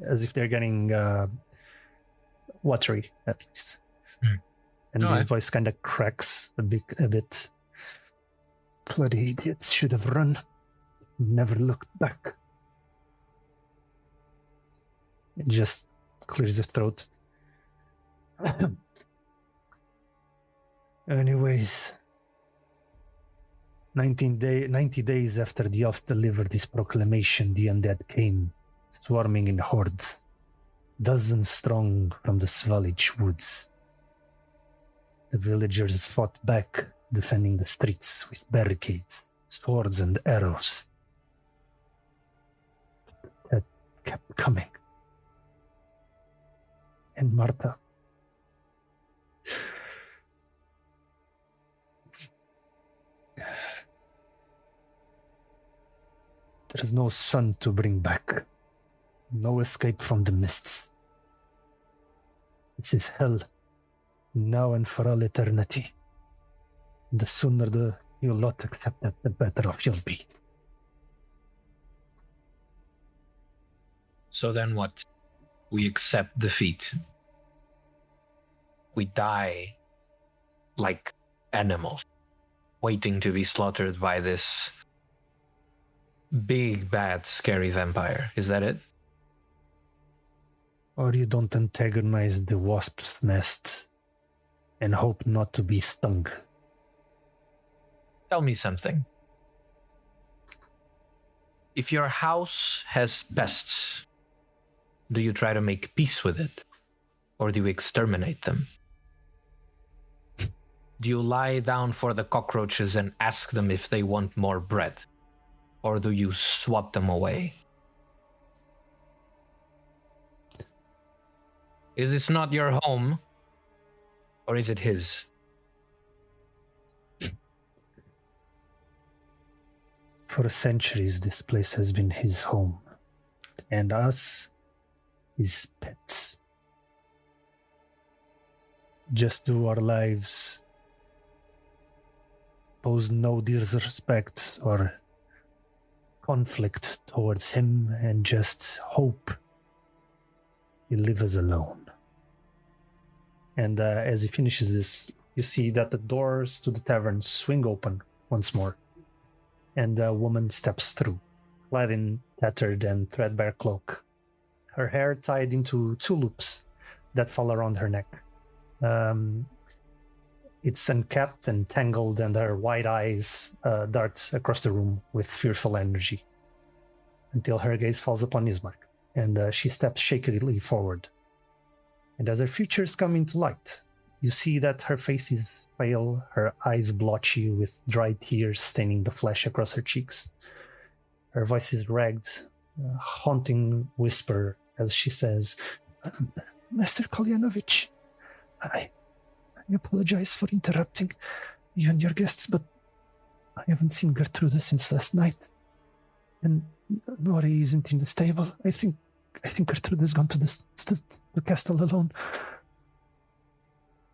as if they're getting watery, at least. And his voice kind of cracks a bit. Bloody idiots should have run, never looked back. It just clears his throat. Anyways, 90 days after the elf delivered his proclamation, the undead came, swarming in hordes, dozens strong from the Svalich woods. The villagers fought back, defending the streets with barricades, swords, and arrows. That kept coming. And Martha. There is no sun to bring back. No escape from the mists. This is hell, now and for all eternity. The sooner you lot accept that, the better off you'll be. So then what? We accept defeat. We die like animals, waiting to be slaughtered by this big, bad, scary vampire. Is that it? Or you don't antagonize the wasp's nest and hope not to be stung. Tell me something. If your house has pests, do you try to make peace with it? Or do you exterminate them? Do you lie down for the cockroaches and ask them if they want more bread? Or do you swat them away? Is this not your home? Or is it his? For centuries, this place has been his home. And us, his pets. Just do our lives, pose no disrespect or conflict towards him, and just hope he lives alone. And as he finishes this, you see that the doors to the tavern swing open once more, and a woman steps through, clad in tattered and threadbare cloak, her hair tied into 2 loops that fall around her neck. It's unkept and tangled, and her wide eyes dart across the room with fearful energy, until her gaze falls upon Ismark, and she steps shakily forward. And as her features come into light, you see that her face is pale, her eyes blotchy with dry tears staining the flesh across her cheeks. Her voice is ragged, a haunting whisper as she says, Master Kolyanovich, I apologize for interrupting you and your guests, but I haven't seen Gertrude since last night. And Nori isn't in the stable. I think Gertrude has gone to the castle alone.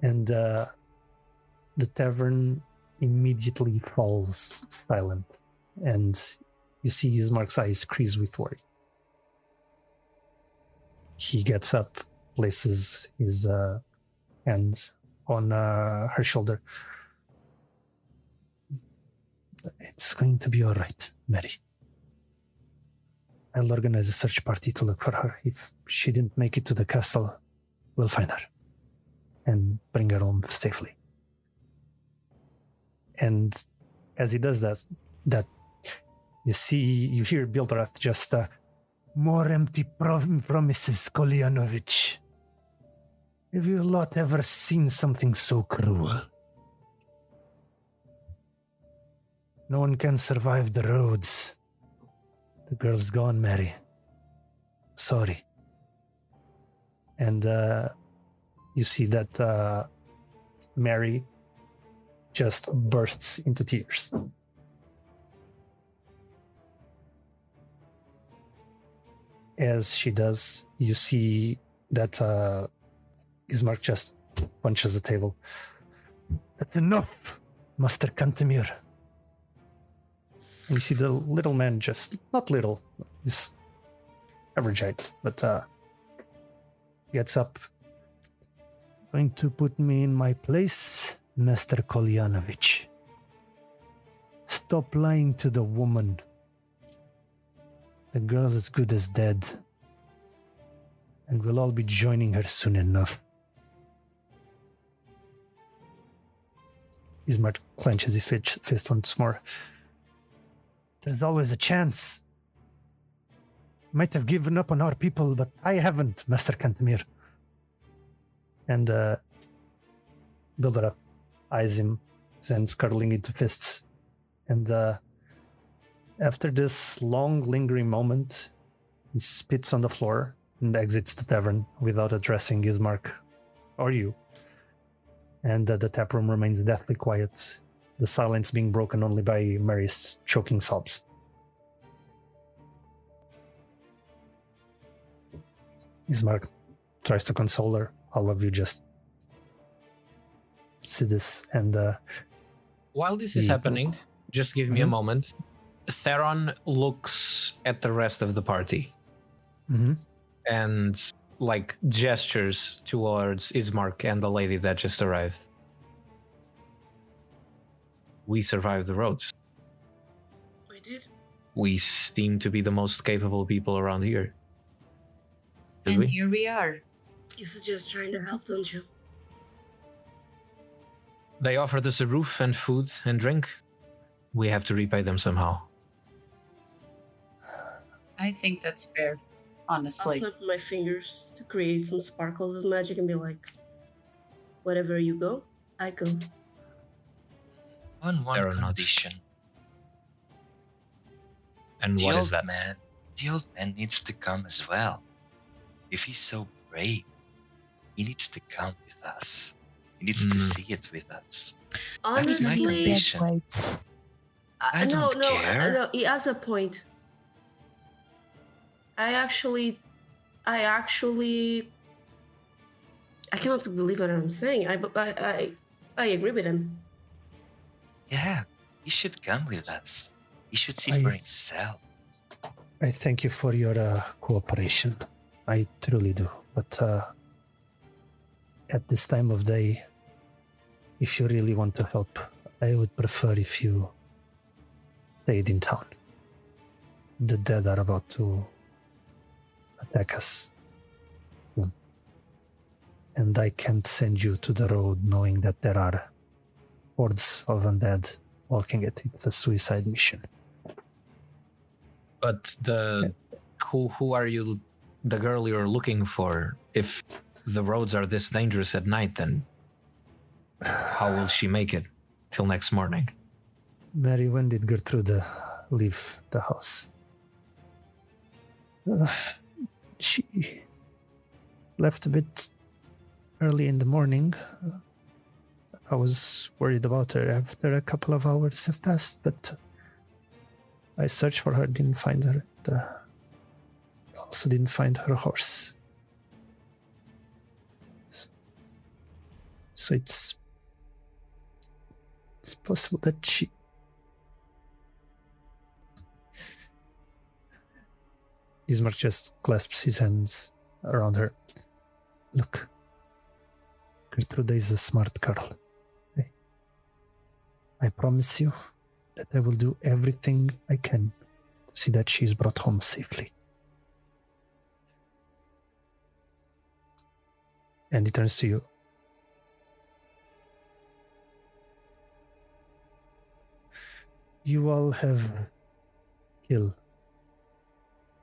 And the tavern immediately falls silent, and you see Ismark's eyes crease with worry. He gets up, places his hands on her shoulder. It's going to be all right, Mary. I'll organize a search party to look for her. If she didn't make it to the castle, we'll find her and bring her home safely. And as he does that you hear Bildrath just, more empty promises, Kolyanovich. Have you lot ever seen something so cruel? No one can survive the roads. The girl's gone, Mary. Sorry. And you see that Mary just bursts into tears. As she does, you see that Ismark just punches the table. That's enough, Master Kantemir. And you see the little man just, not little, he's average height, but gets up. Going to put me in my place, Master Kolyanovich. Stop lying to the woman. The girl's as good as dead. And we'll all be joining her soon enough. Ismark clenches his fist once more. There's always a chance. Might have given up on our people, but I haven't, Master Cantemir. And Bildara eyes him, hands curling into fists. And after this long, lingering moment, he spits on the floor and exits the tavern without addressing Ismark or you. And the tap room remains deathly quiet, the silence being broken only by Mary's choking sobs. Ismark tries to console her. All of you just see this, and while this is happening, just give me a moment. Theron looks at the rest of the party and like gestures towards Ismark and the lady that just arrived. We survived the roads. We did. We seem to be the most capable people around here. Did And we? here we are. You suggest trying to help, don't you? They offered us a roof and food and drink. We have to repay them somehow. I think that's fair, I'll honestly. snap my fingers to create some sparkles of magic and be like, wherever you go, I go. On one Fair enough. condition. And what is that? The old man needs to come as well. If he's so brave, he needs to come with us. He needs to see it with us. That's my Honestly, condition. Wait. I don't care. No, he has a point. I cannot believe what I'm saying. I agree with him. Yeah, he should come with us. He should see I- for himself. I thank you for your cooperation. I truly do. But at this time of day, if you really want to help, I would prefer if you stayed in town. The dead are about to attack us soon. And I can't send you to the road knowing that there are hordes of undead walking it. It's a suicide mission. But who are you, the girl you're looking for? If the roads are this dangerous at night, then how will she make it till next morning? Mary, when did Gertrude leave the house? She left a bit early in the morning. I was worried about her after a couple of hours have passed, but I searched for her, didn't find her. Also didn't find her horse. So it's possible that she... Ismark just clasps his hands around her. Look, Gertrude is a smart girl. I promise you that I will do everything I can to see that she is brought home safely. And he turns to you. You all have skill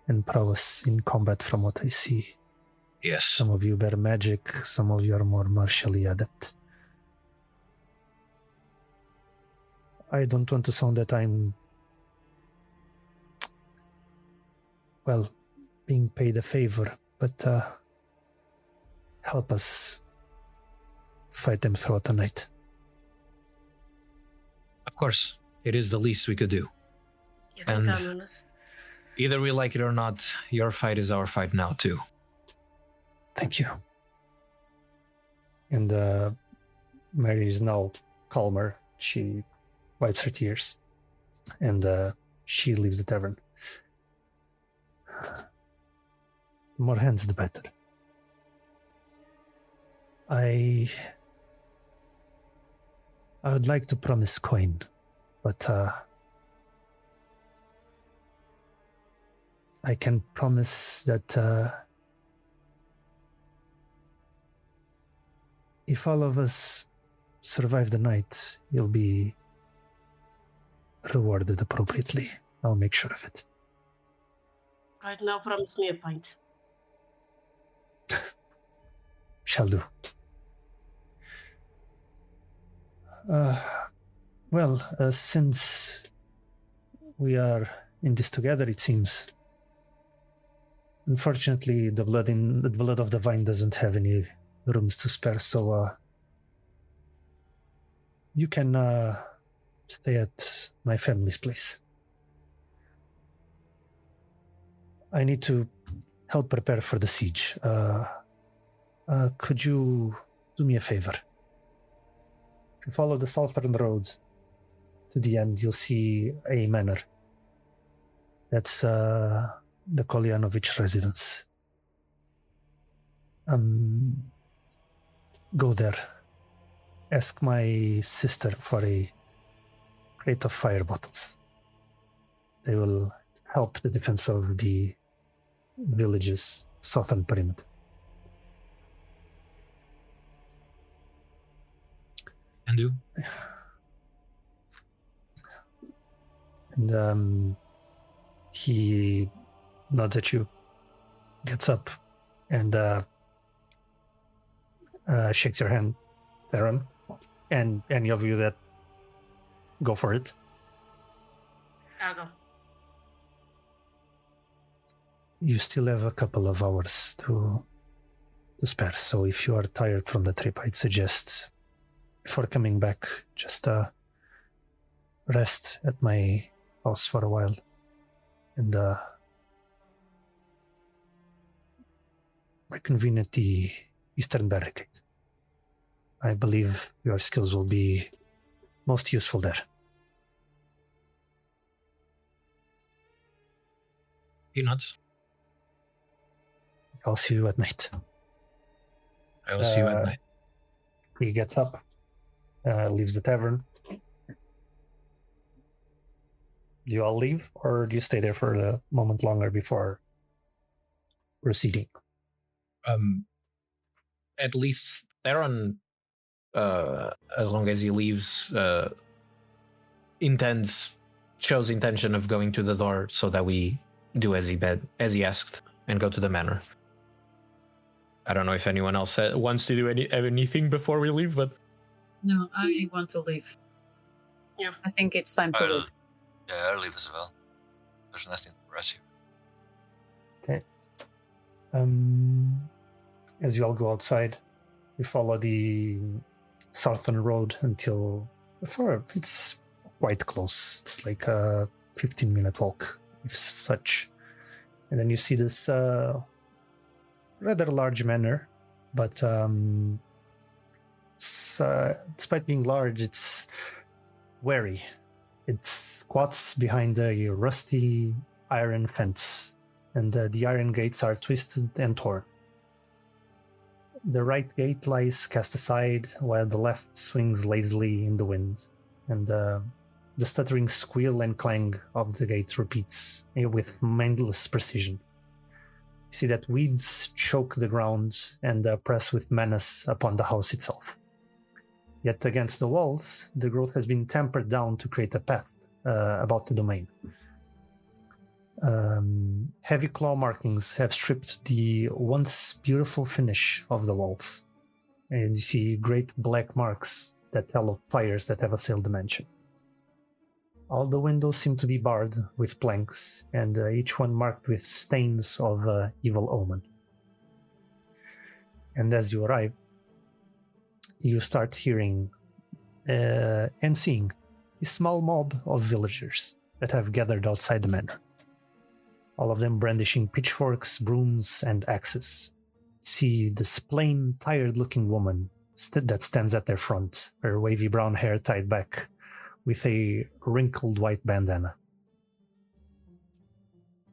and prowess in combat from what I see. Yes. Some of you bear magic, some of you are more martially adept. I don't want to sound that I'm, well, being paid a favor, but help us fight them throughout the night. Of course, it is the least we could do. You can And- count on us. Either we like it or not, your fight is our fight now too. Thank you. And Mary is now calmer. She wipes her tears and she leaves the tavern. The more hands, the better. I would like to promise coin, but I can promise that if all of us survive the night, you'll be rewarded appropriately. I'll make sure of it. Right now, promise me a pint. Shall do. Since we are in this together, it seems. Unfortunately, the blood of the vine doesn't have any rooms to spare, so you can stay at my family's place. I need to help prepare for the siege. Could you do me a favor? If you follow the southern road to the end, you'll see a manor. That's the Kolyanovich residence. Go there. Ask my sister for a crate of fire bottles. They will help the defense of the village's southern perimeter. Can do. And he nods at you, gets up, and shakes your hand, Theron. And any of you that go for it. I'll go. You still have a couple of hours to spare, so if you are tired from the trip, I'd suggest before coming back, just rest at my house for a while and reconvene at the eastern barricade. I believe your skills will be most useful there. He nods. I'll see you at night. I will see you at night. He gets up, leaves the tavern. Do you all leave, or do you stay there for a moment longer before proceeding? At least Theron, as long as he leaves, shows intention of going to the door so that we do as he asked and go to the manor. I don't know if anyone else wants to do anything before we leave, but No, I want to leave. Yeah. I think it's time to leave. Yeah, I'll leave as well. There's nothing for us here. Okay. As you all go outside, you follow the southern road it's quite close. It's like a 15-minute walk, if such. And then you see this rather large manor, but despite being large, it's wary. It squats behind a rusty iron fence, and the iron gates are twisted and torn. The right gate lies cast aside, while the left swings lazily in the wind, and the stuttering squeal and clang of the gate repeats with mindless precision. You see that weeds choke the ground and press with menace upon the house itself. Yet against the walls, the growth has been tempered down to create a path about the domain. Heavy claw markings have stripped the once beautiful finish of the walls, and you see great black marks that tell of fires that have assailed the mansion. All the windows seem to be barred with planks, and each one marked with stains of evil omen. And as you arrive, you start hearing and seeing a small mob of villagers that have gathered outside the manor. All of them brandishing pitchforks, brooms, and axes. See this plain, tired-looking woman that stands at their front, her wavy brown hair tied back with a wrinkled white bandana.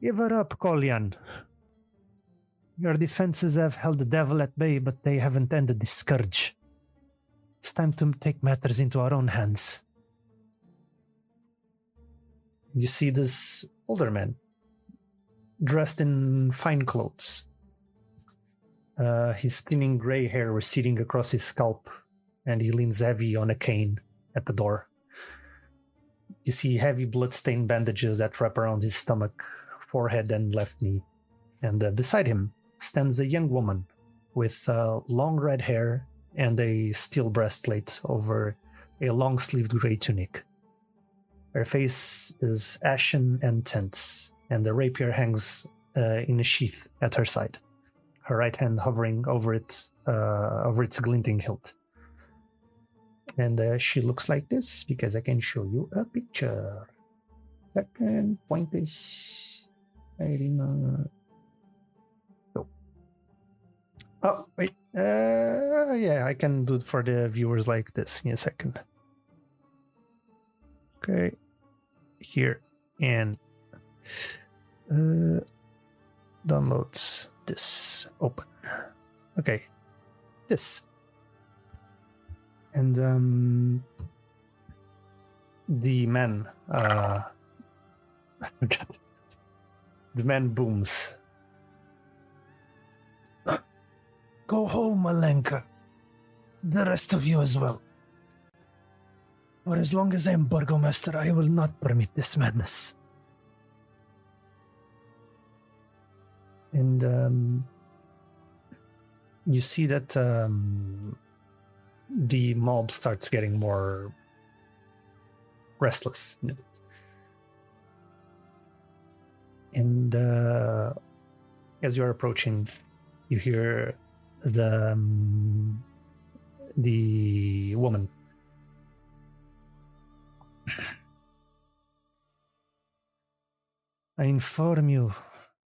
Give her up, Kolyan. Your defenses have held the devil at bay, but they haven't ended the scourge. It's time to take matters into our own hands. You see this older man, dressed in fine clothes. His thinning gray hair receding across his scalp, and he leans heavy on a cane at the door. You see heavy blood-stained bandages that wrap around his stomach, forehead, and left knee. And beside him stands a young woman with long red hair and a steel breastplate over a long-sleeved gray tunic. Her face is ashen and tense, and the rapier hangs in a sheath at her side, her right hand hovering over its glinting hilt. And she looks like this because I can show you a picture. Second point is... Oh, wait. Yeah, I can do it for the viewers like this in a second. Okay. Here. And downloads this. Open. Okay. This. And the man the man booms. Go home, Alenka. The rest of you as well. For as long as I am Burgomaster, I will not permit this madness. And you see that the mob starts getting more restless. And as you're approaching, you hear the woman. I inform you,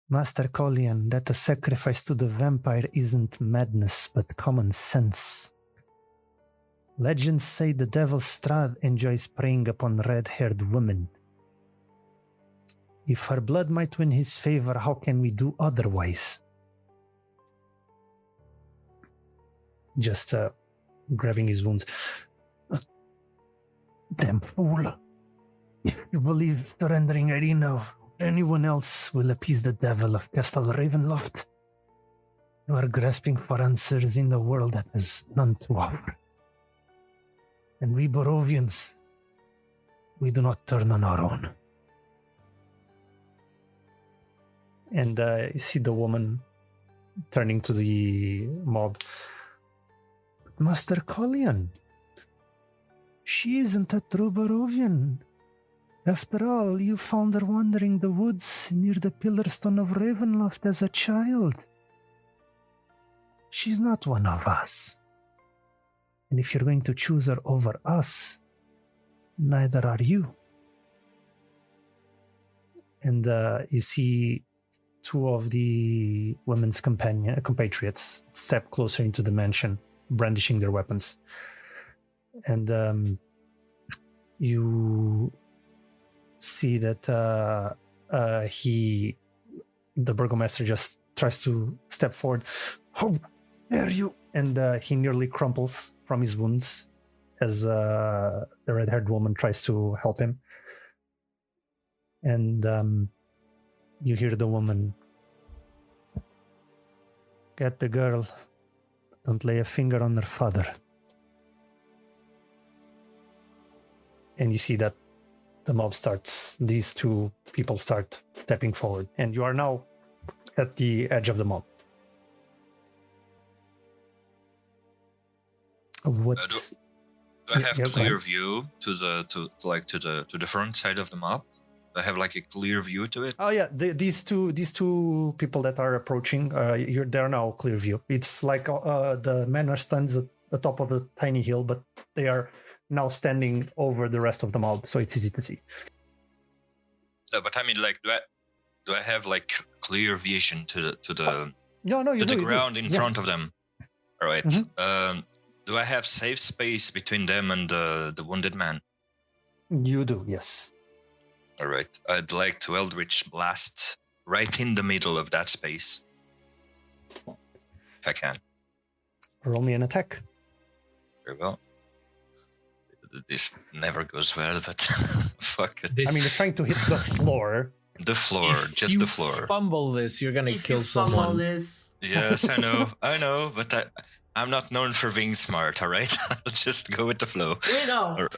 Master Kolyan, that a sacrifice to the vampire isn't madness but common sense. Legends say the devil Strahd enjoys preying upon red-haired women. If her blood might win his favor, how can we do otherwise? Just grabbing his wounds. Damn fool. If you believe surrendering Irina or anyone else will appease the devil of Castle Ravenloft, you are grasping for answers in a world that has none to offer. And we Barovians, we do not turn on our own. And you see the woman turning to the mob. But Master Kolyan, she isn't a true Barovian. After all, you found her wandering the woods near the Pillarstone of Ravenloft as a child. She's not one of us. And if you're going to choose her over us, neither are you. And you see two of the women's compatriots step closer into the mansion, brandishing their weapons. And you see that the burgomaster just tries to step forward. How dare you? And he nearly crumples from his wounds as the red-haired woman tries to help him. And you hear the woman, get the girl, don't lay a finger on her father. And you see that the mob starts, these two people start stepping forward, and you are now at the edge of the mob. What? Do I have clear view to the front side of the mob? Do I have like a clear view to it? Oh yeah, these two people that are approaching, they're now clear view. It's like the men are stands at the top of a tiny hill, but they are now standing over the rest of the mob, so it's easy to see. But I mean, like, do I have like clear vision to the ground in front of them? All right. Mm-hmm. Do I have safe space between them and the wounded man? You do, yes. All right. I'd like to Eldritch Blast right in the middle of that space, if I can. Roll me an attack. Very well. This never goes well, but fuck it. I mean, you're trying to hit the floor. The floor, just the floor. If you fumble this, you're gonna kill someone. Yes, I know, but I'm not known for being smart, all right? Let's just go with the flow. We know. Or-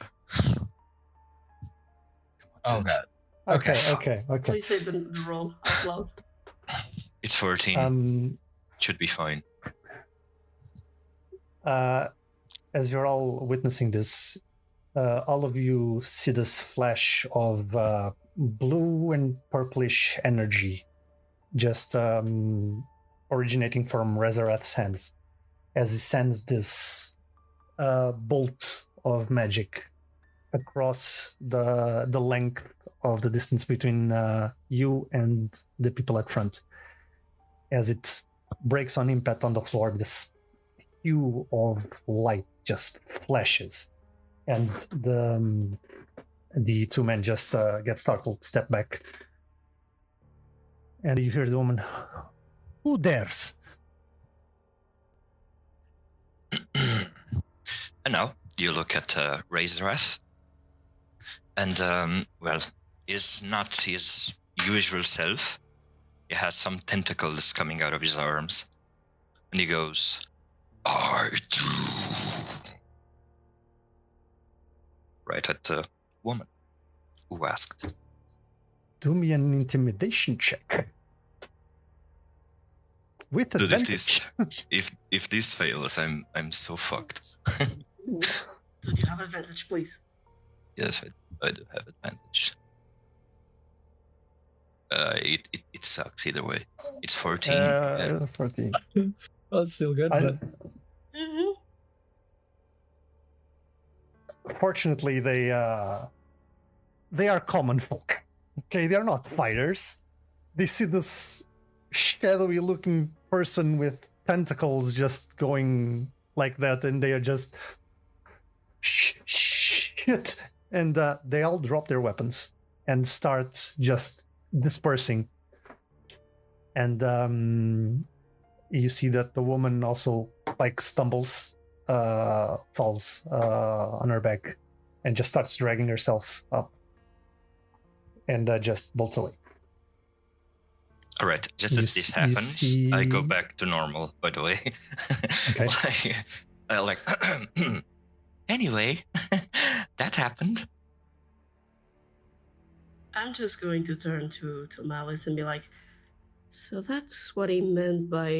Oh god. Okay. Please say the roll out loud. It's 14. Should be fine. As you're all witnessing this, all of you see this flash of blue and purplish energy just originating from Rezarath's hands as he sends this bolt of magic across the length of the distance between you and the people at front. As it breaks on impact on the floor, this hue of light just flashes, and the two men just get startled, step back, and you hear the woman, "Who dares?" And now you look at Rezarath, and is not his usual self. He has some tentacles coming out of his arms, and he goes, "I do." Right at the woman who asked. Do me an intimidation check. With Dude, advantage. if this fails, I'm so fucked. Do you have advantage, please? Yes, I do have advantage. It sucks either way. It's 14. Yeah. 14. Well, it's still good, but Mm-hmm. Fortunately, they are common folk. Okay, they're not fighters. They see this shadowy-looking person with tentacles just going like that, and they are just shit. And they all drop their weapons and start just dispersing. And you see that the woman also stumbles, falls on her back, and just starts dragging herself up, and just bolts away. All right, just as this happens, I go back to normal, by the way. Okay. Anyway, that happened. I'm just going to turn to Malice and be like, so that's what he meant by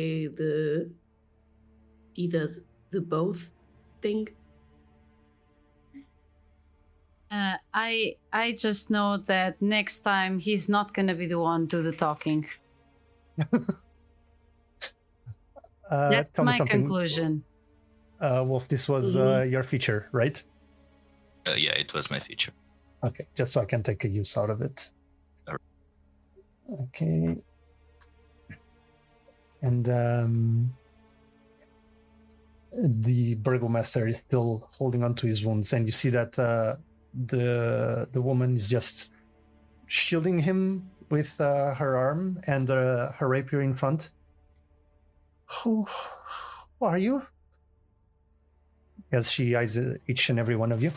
he does the both thing? I just know that next time he's not gonna be the one to do the talking. That's tell me my something. conclusion. Wolf, this was your feature, right? Yeah, it was my feature. Okay, just so I can take a use out of it. Alright. Okay. And the burgomaster is still holding on to his wounds, and you see that the woman is just shielding him with her arm and her rapier in front. Who are you? As she eyes each and every one of you.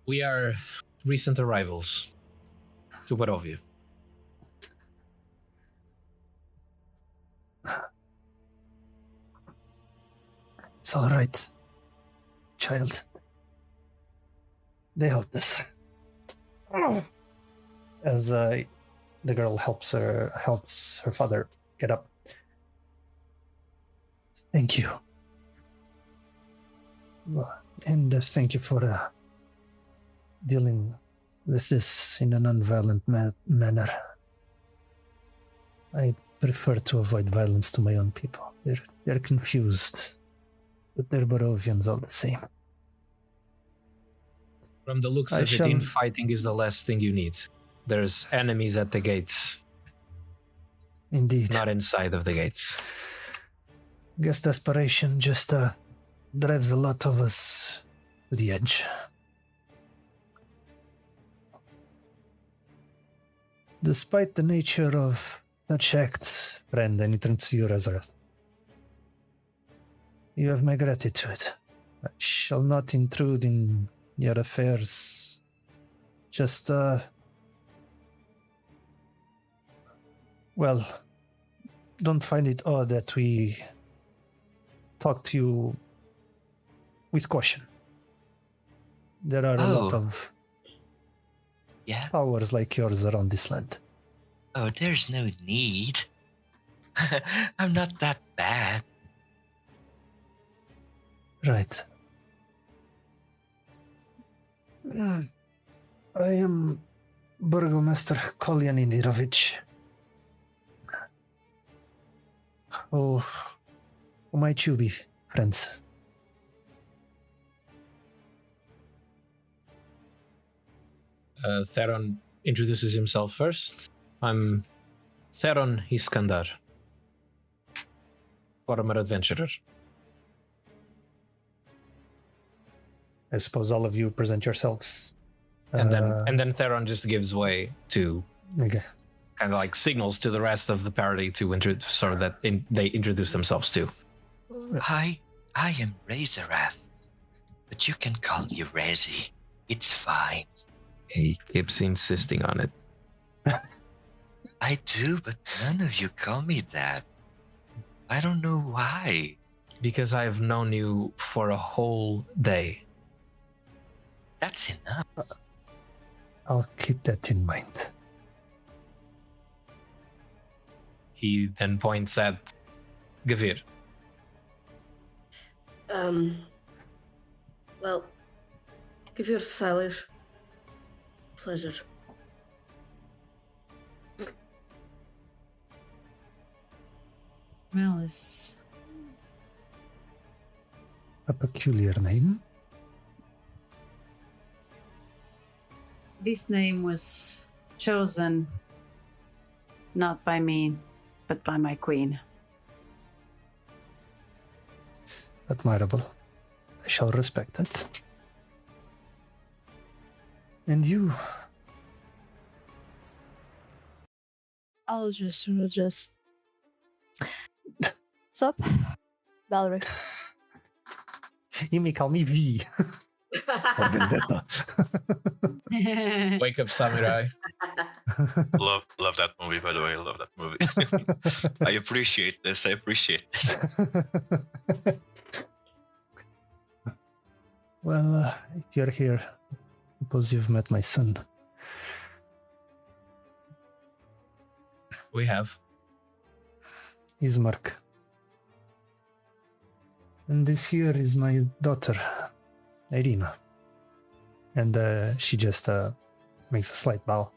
we are recent arrivals to Barovia. It's all right, child. They helped us. As the girl helps her father get up. Thank you. And thank you for dealing with this in a non-violent manner. I prefer to avoid violence to my own people. They're confused, but they're Barovians all the same. From the looks of it, infighting is the last thing you need. There's enemies at the gates. Indeed. Not inside of the gates. Guess desperation just drives a lot of us to the edge. Despite the nature of such acts, friend, and it turns to you, Rezarath. You have my gratitude. I shall not intrude in your affairs. Just Well, don't find it odd that we talk to you with caution. There are a lot Oh. of Yeah? powers like yours around this land. Oh, there's no need. I'm not that bad. Right. I am Burgomaster Kolyanovich. Oh, who might you be, friends? Theron introduces himself first. I'm Theron Iskandar, former adventurer. I suppose all of you present yourselves. And then Theron just gives way to Okay. kind of like signals to the rest of the party to they introduce themselves too. Hi, I am Rezarath. But you can call me Rezi. It's fine. He keeps insisting on it. I do, but none of you call me that. I don't know why. Because I've known you for a whole day. That's enough. I'll keep that in mind. He then points at Guevir. Well, give your sailor pleasure. Malice. A peculiar name. This name was chosen not by me, but by my queen. Admirable. I shall respect that. And you? I'll just Sup, Valerie. You may call me V. Or Vendetta. Wake up, samurai. Love that movie, by the way. Love that movie. I appreciate this. Well, if you're here, suppose you've met my son. We have. Ismark. And this here is my daughter, Irina. And she just makes a slight bow.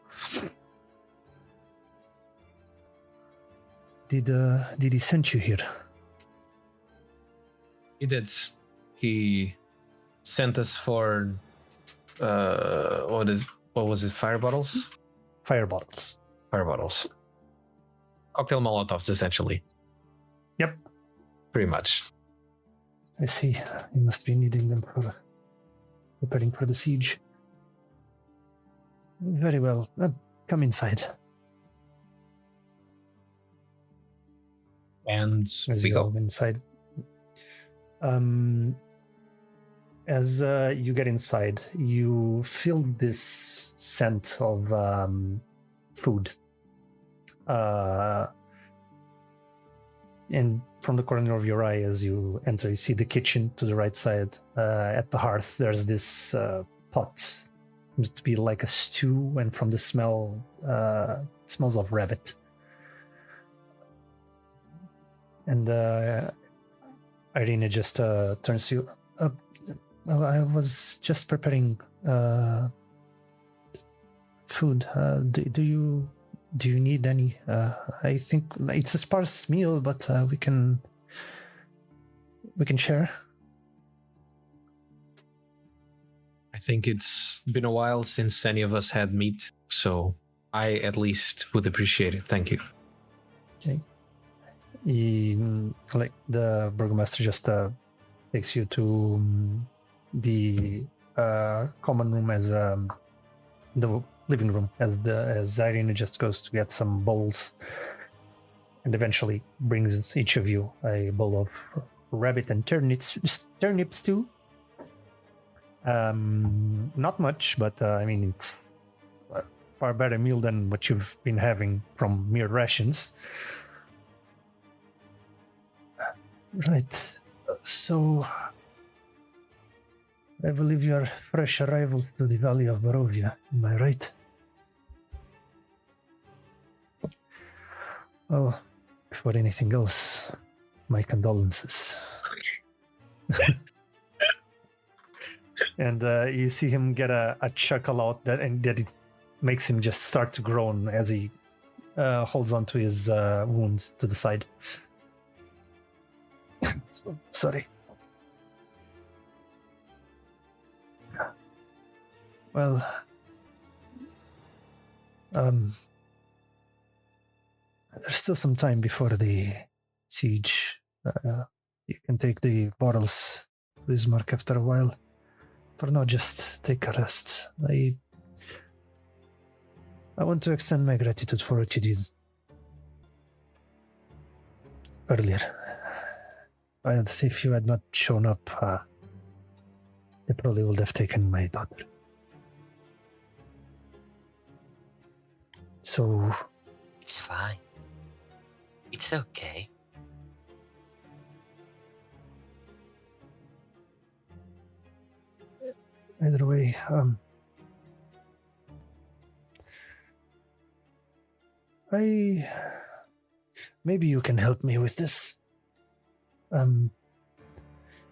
Did he send you here? He did. He sent us for what was it? Fire bottles? Fire bottles. Fire bottles. Cocktail Molotovs, essentially. Yep. Pretty much. I see. You must be needing them for preparing for the siege. Very well. Come inside. And As we you go. go inside. As you get inside, you feel this scent of food. And from the corner of your eye, as you enter, you see the kitchen to the right side. At the hearth, there's this pot. Seems to be like a stew, and from the smell, smells of rabbit. And Irina just turns to you. I was just preparing food. Do you need any? I think it's a sparse meal, but we can share. I think it's been a while since any of us had meat, so I at least would appreciate it. Thank you. Okay. Like the burgomaster just takes you to the common room as the living room, as Irina just goes to get some bowls, and eventually brings each of you a bowl of rabbit and turnip stew. Not much, but I mean, it's far better meal than what you've been having from mere rations. Right. So, I believe you are fresh arrivals to the Valley of Barovia. Am I right? Well, before anything else, my condolences. And you see him get a chuckle out that it makes him just start to groan as he holds onto his wound to the side. So, sorry. Well, there's still some time before the siege. You can take the bottles to Ismark after a while. For now, just take a rest. I want to extend my gratitude for what you did earlier. If you had not shown up, they probably would have taken my daughter. So... It's fine. It's okay. Either way, maybe you can help me with this. And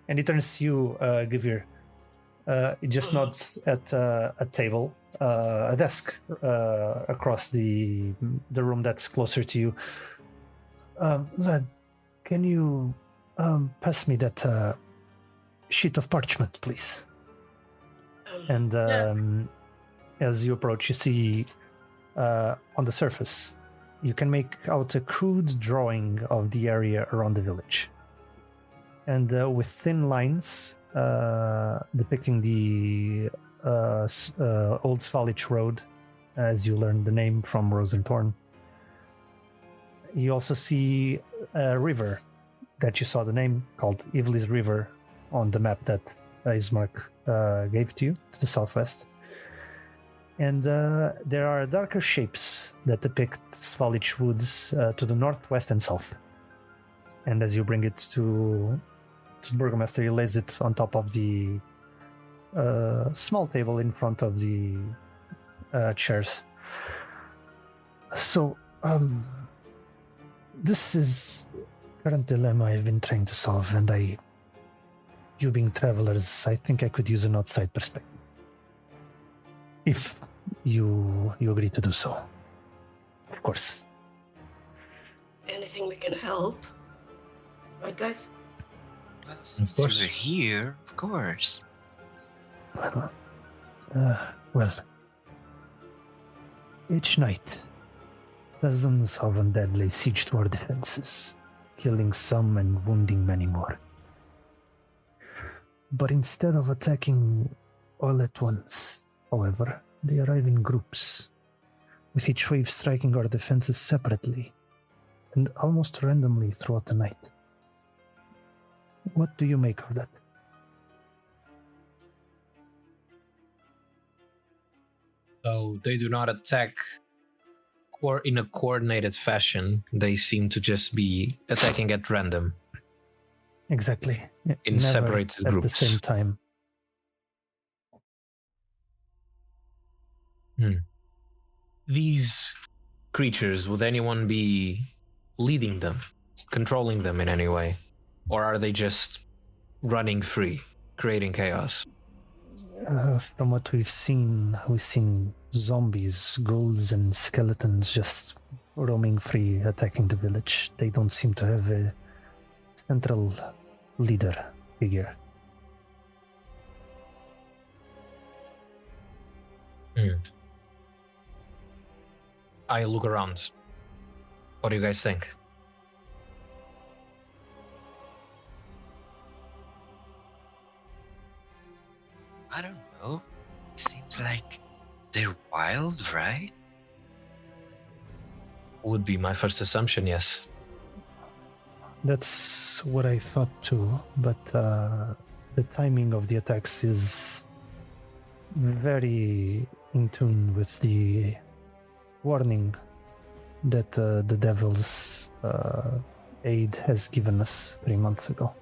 he turns to you, Guevir. He just nods at a table, a desk across the room that's closer to you. Lad, can you pass me that sheet of parchment, please? And as you approach, you see on the surface, you can make out a crude drawing of the area around the village. And with thin lines depicting the old Village Road, as you learned the name from Rosenthorn. You also see a river that you saw the name called Ivlis River on the map that Ismark gave to you to the southwest. And there are darker shapes that depict Svalich Woods to the northwest and south. And as you bring it to the Burgomaster, he lays it on top of the small table in front of the chairs. So, this is current dilemma I've been trying to solve, and you being travelers, I think I could use an outside perspective. If you agree to do so. Of course. Anything we can help? Right, guys? Well, since you were here, of course. Well, each night, dozens of undead lay siege to our defenses, killing some and wounding many more. But instead of attacking all at once, however, they arrive in groups, with each wave striking our defenses separately and almost randomly throughout the night. What do you make of that? So they do not attack in a coordinated fashion. They seem to just be attacking at random. Exactly. In Never separated at groups. the same time. These creatures, would anyone be leading them, controlling them in any way? Or are they just running free, creating chaos? From what we've seen zombies, ghouls, and skeletons just roaming free, attacking the village. They don't seem to have a central leader figure. I look around. What do you guys think? I don't know. It seems like they're wild, right? Would be my first assumption, yes. That's what I thought too, but the timing of the attacks is very in tune with the warning that the devil's aid has given us 3 months ago.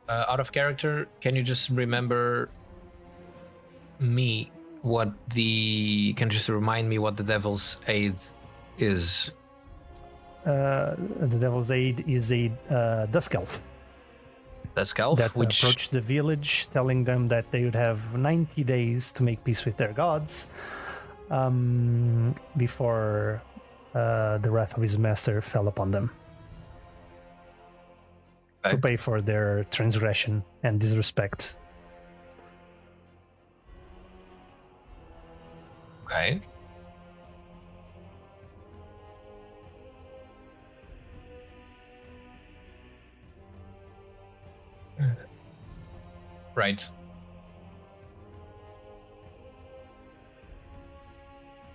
Out of character, can you just remember me can you just remind me what the devil's aid is? The devil's aid is a dusk elf Dusk elf, that which approached the village, telling them that they would have 90 days to make peace with their gods before the wrath of his master fell upon them. To pay for their transgression and disrespect. Okay. Right.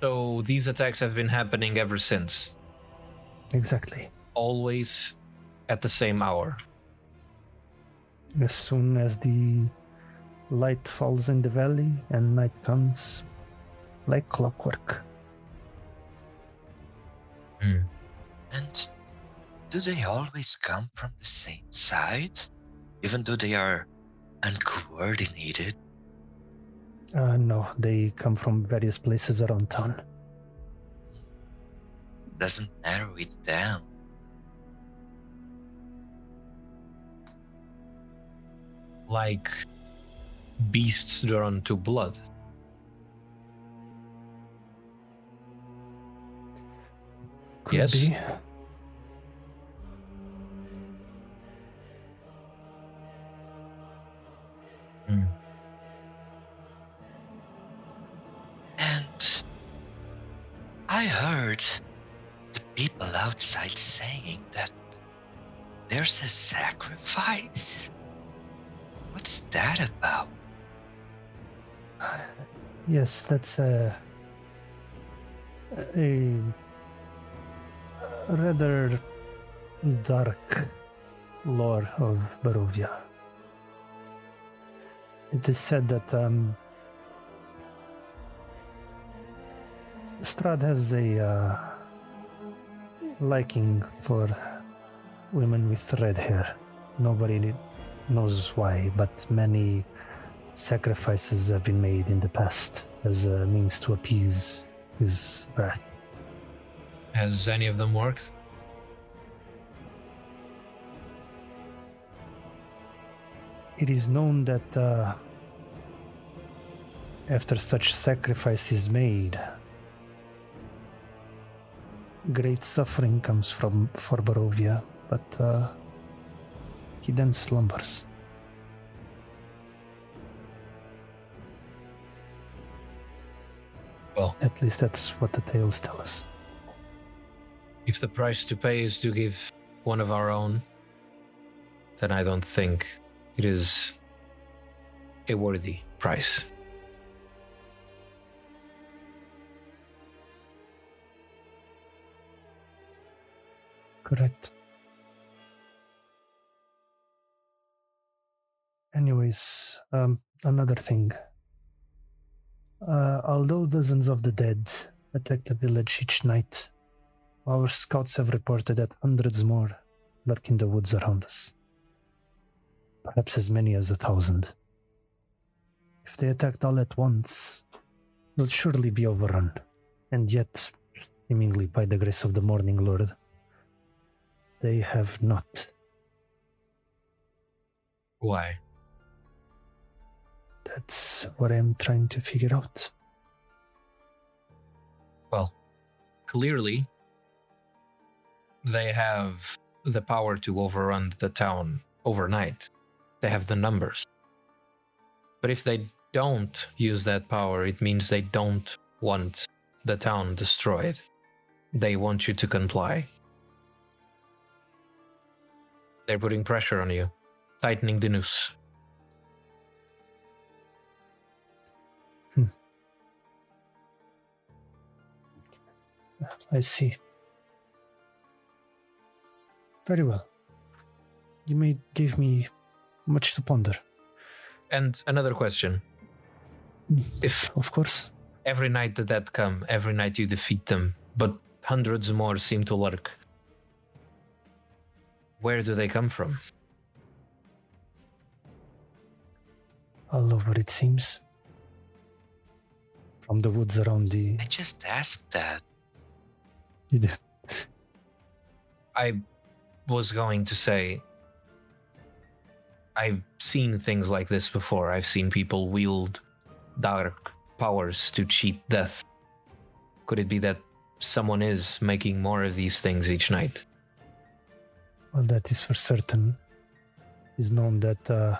So these attacks have been happening ever since. Exactly. Always at the same hour. As soon as the light falls in the valley and night comes, like clockwork. And do they always come from the same side, even though they are uncoordinated? No, they come from various places around town. Doesn't narrow it down. Like beasts drawn to blood. Could Yes. be. And I heard the people outside saying that there's a sacrifice. What's that about? Yes, that's a rather dark lore of Barovia. It is said that Strahd has a liking for women with red hair. Nobody knows why, but many sacrifices have been made in the past as a means to appease his wrath. Has any of them worked? It is known that after such sacrifice is made, great suffering comes for Barovia, but he then slumbers. Well, at least that's what the tales tell us. If the price to pay is to give one of our own, then I don't think it is a worthy price. Correct. Anyways, another thing. Although dozens of the dead attack the village each night, our scouts have reported that hundreds more lurk in the woods around us. Perhaps as many as 1,000. If they attacked all at once, they'll surely be overrun. And yet, seemingly by the grace of the Morning Lord, they have not. Why? That's what I'm trying to figure out. Well, clearly, they have the power to overrun the town overnight. They have the numbers. But if they don't use that power, it means they don't want the town destroyed. They want you to comply. They're putting pressure on you, tightening the noose. I see. Very well. You gave me much to ponder. And another question. If Of course. Every night the dead come, every night you defeat them, but hundreds more seem to lurk. Where do they come from? All over, it seems. From the woods around the... I just asked that. You did. I was going to say, I've seen things like this before. I've seen people wield dark powers to cheat death. Could it be that someone is making more of these things each night? Well, that is for certain. It is known that,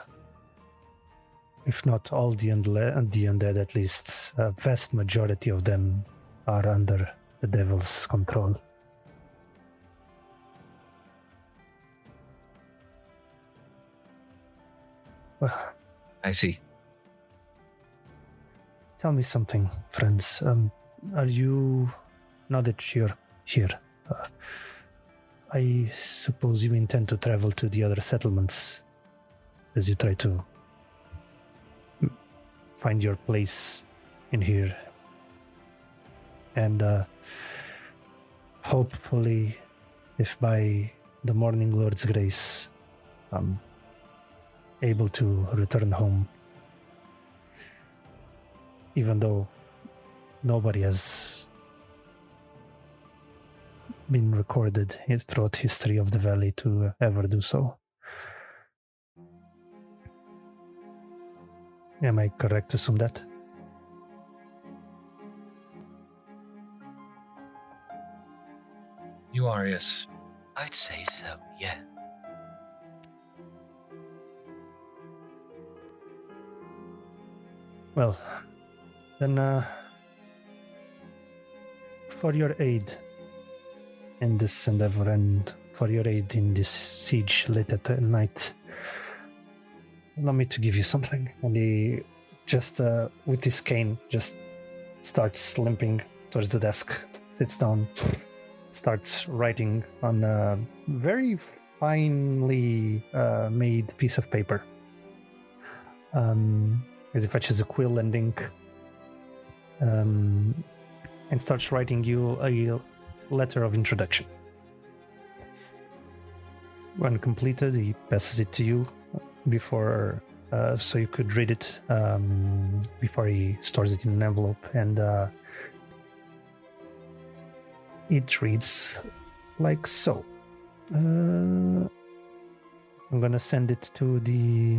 if not all the undead, at least a vast majority of them are under the devil's control. Well, I see. tell me something, friends. Are you... Now that you're here, I suppose you intend to travel to the other settlements as you try to find your place in here. And hopefully, if by the Morning Lord's grace, I'm able to return home. Even though nobody has been recorded throughout history of the valley to ever do so. Am I correct to assume that? You are, yes. I'd say so, yeah. Well, then for your aid in this endeavor and for your aid in this siege late at night, allow me to give you something. And he just, with his cane, just starts limping towards the desk, sits down, starts writing on a very finely made piece of paper. As he fetches a quill and ink, and starts writing you a letter of introduction. When completed, he passes it to you before, so you could read it before he stores it in an envelope, and it reads like so. I'm gonna send it to the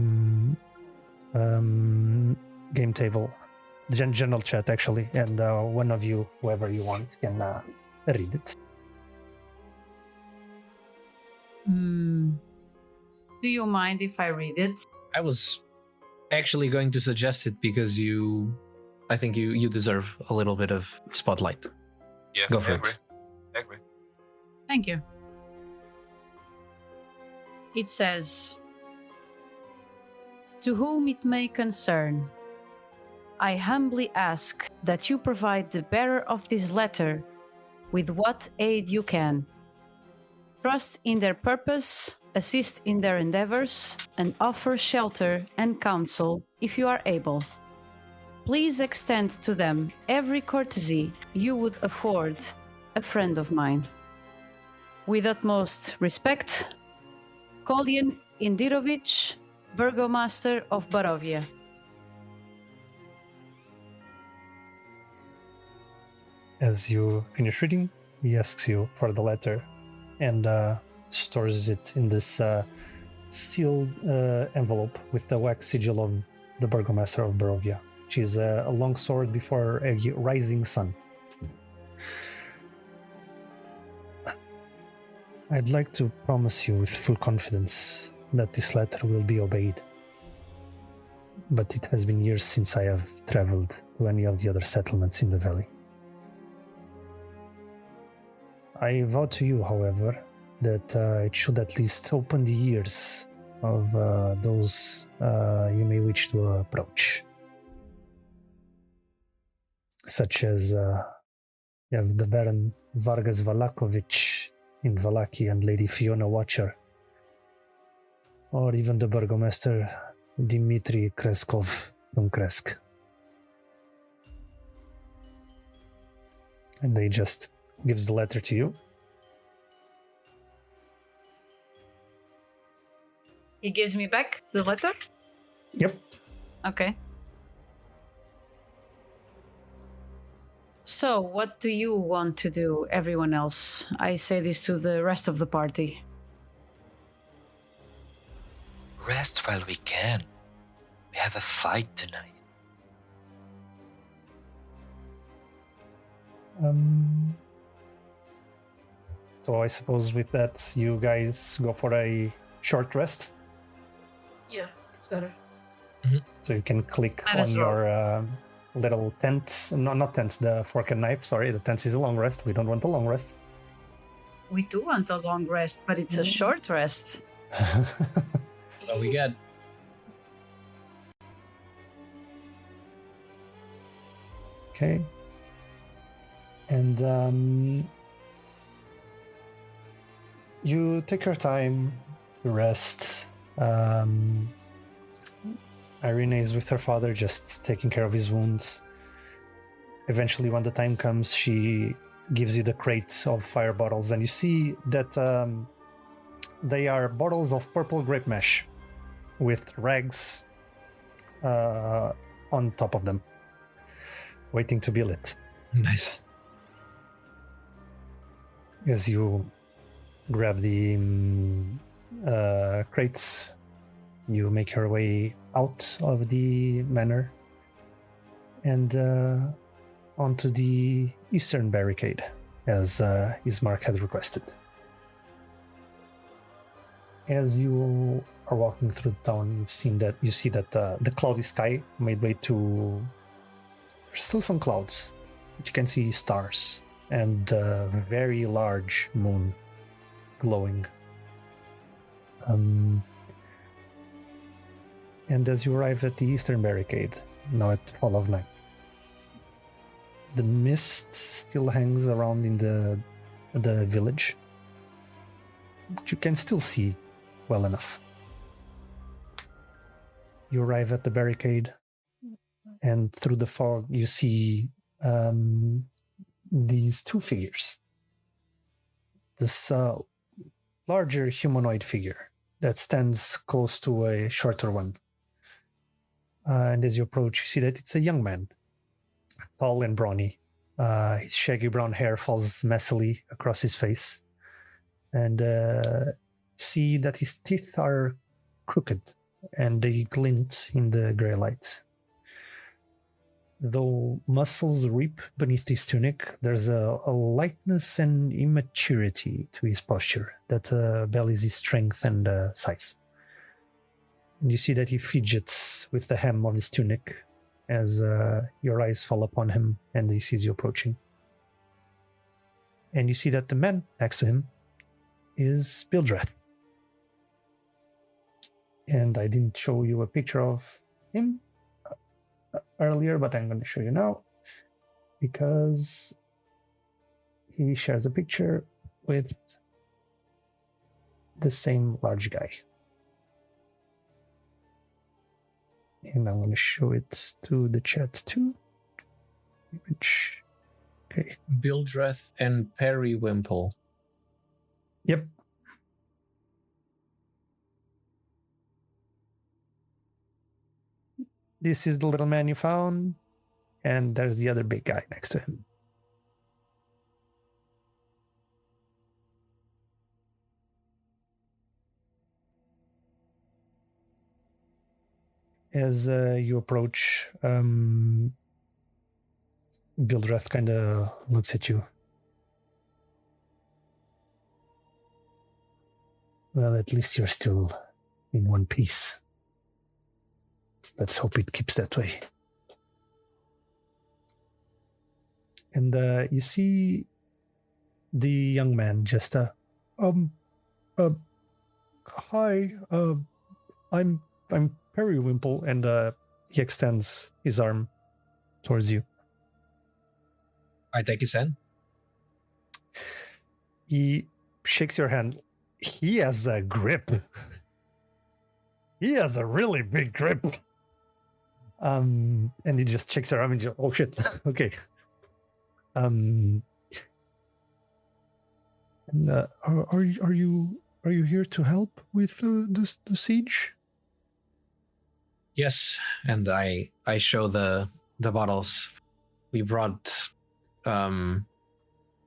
game table, the general chat actually, and one of you, whoever you want, can read it. Do you mind if I read it? I was actually going to suggest it because I think you deserve a little bit of spotlight. Yeah, Go for I it. agree. I agree. Thank you. It says, "To whom it may concern, I humbly ask that you provide the bearer of this letter with what aid you can. Trust in their purpose, assist in their endeavors, and offer shelter and counsel if you are able. Please extend to them every courtesy you would afford a friend of mine. With utmost respect, Kolyan Indirovich, Burgomaster of Barovia." As you finish reading, he asks you for the letter and stores it in this sealed envelope with the wax sigil of the Burgomaster of Barovia, which is a long sword before a rising sun. I'd like to promise you with full confidence that this letter will be obeyed. But it has been years since I have traveled to any of the other settlements in the valley. I vow to you, however, that it should at least open the ears of those you may wish to approach. Such as you have the Baron Vargas Valakovich in Valaki and Lady Fiona Watcher, or even the Burgomaster Dmitry Kreskov from Kresk. And they just gives the letter to you. He gives me back the letter? Yep. Okay. So, what do you want to do, everyone else? I say this to the rest of the party. Rest while we can. We have a fight tonight. So I suppose with that, you guys go for a short rest. Yeah, it's better. So you can click Might on as well. your little tents. No, not tents, the fork and knife. Sorry, the tents is a long rest. We don't want a long rest. We do want a long rest, but it's a short rest. What we got? Okay. And you take your time, you rest. Irene is with her father, just taking care of his wounds. Eventually, when the time comes, she gives you the crates of fire bottles, and you see that they are bottles of purple grape mash with rags on top of them, waiting to be lit. Nice. As you grab the crates, you make your way out of the manor and onto the eastern barricade, as Ismark had requested. As you are walking through the town, you see that the cloudy sky made way to. There's still some clouds, but you can see stars and a very large moon glowing. And as you arrive at the eastern barricade, now at fall of night, the mist still hangs around in the village, but you can still see well enough. You arrive at the barricade, and through the fog you see these two figures. This larger humanoid figure that stands close to a shorter one. And as you approach, you see that it's a young man, tall and brawny. His shaggy brown hair falls messily across his face. And see that his teeth are crooked and they glint in the grey light. Though muscles reap beneath his tunic, there's a lightness and immaturity to his posture that belies his strength and size. And you see that he fidgets with the hem of his tunic as your eyes fall upon him and he sees you approaching. And you see that the man next to him is Bildreth. And I didn't show you a picture of him earlier, but I'm going to show you now because he shares a picture with the same large guy. And I'm going to show it to the chat too. Image. Okay. Bildreth and Periwimple. Yep. This is the little man you found, and there's the other big guy next to him. As you approach, Bildreth kind of looks at you. Well, at least you're still in one piece. Let's hope it keeps that way. And you see the young man just, hi, I'm Periwimple, and he extends his arm towards you. I take his hand. He shakes your hand. He has a grip. He has a really big grip. And he just checks your arm and just, oh shit, okay. And are you here to help with the siege? Yes, and I show the bottles. We brought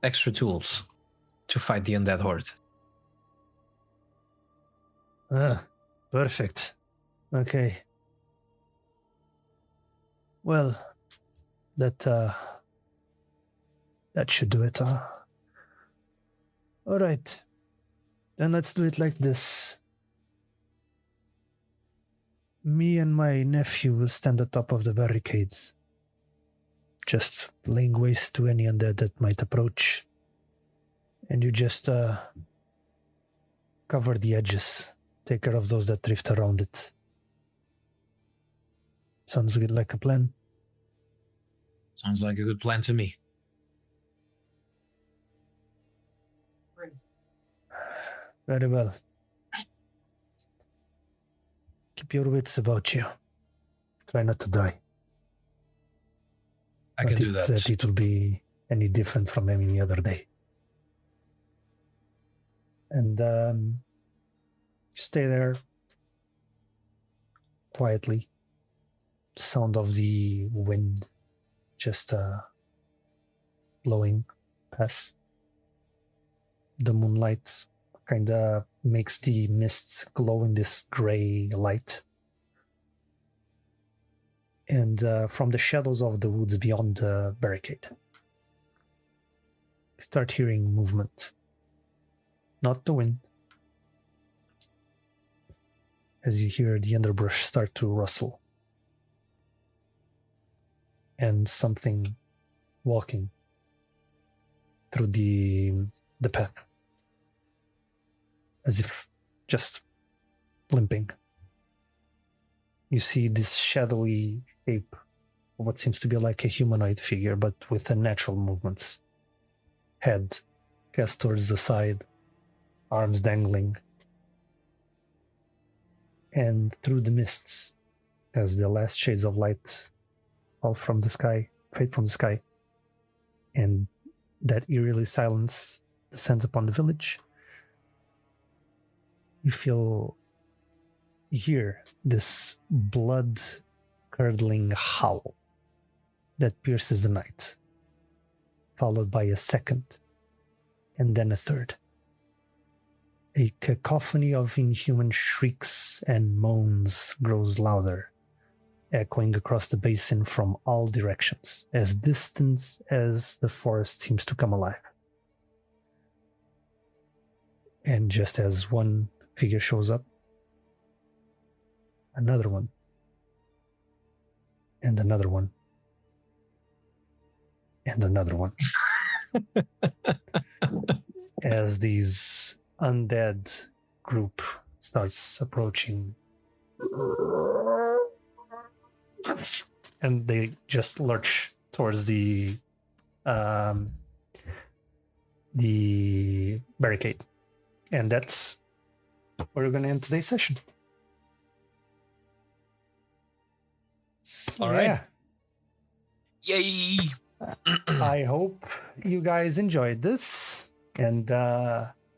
extra tools to fight the undead horde. Perfect. Okay. Well, that should do it. All right. Then let's do it like this. Me and my nephew will stand atop of the barricades, just laying waste to any undead that might approach. And you just cover the edges, take care of those that drift around it. Sounds good, like a plan. Sounds like a good plan to me. Very well. Keep your wits about you. Try not to die. I can do that. It will be any different from any other day. And you stay there quietly. Sound of the wind just blowing past. The moonlight kind of makes the mists glow in this gray light. And from the shadows of the woods beyond the barricade, you start hearing movement. Not the wind. As you hear the underbrush start to rustle. And something walking through the path. As if just limping. You see this shadowy shape, what seems to be like a humanoid figure, but with unnatural movements. Head cast towards the side, arms dangling. And through the mists, as the last shades of light fall from the sky, fade from the sky, and that eerily silence descends upon the village, you hear this blood-curdling howl that pierces the night, followed by a second, and then a third. A cacophony of inhuman shrieks and moans grows louder, echoing across the basin from all directions, as distant as the forest seems to come alive. And just as one figure shows up, another one, and another one, and another one. As these undead group starts approaching, and they just lurch towards the barricade. And that's where we're going to end today's session. So, All right. yeah. Yay! I hope you guys enjoyed this, and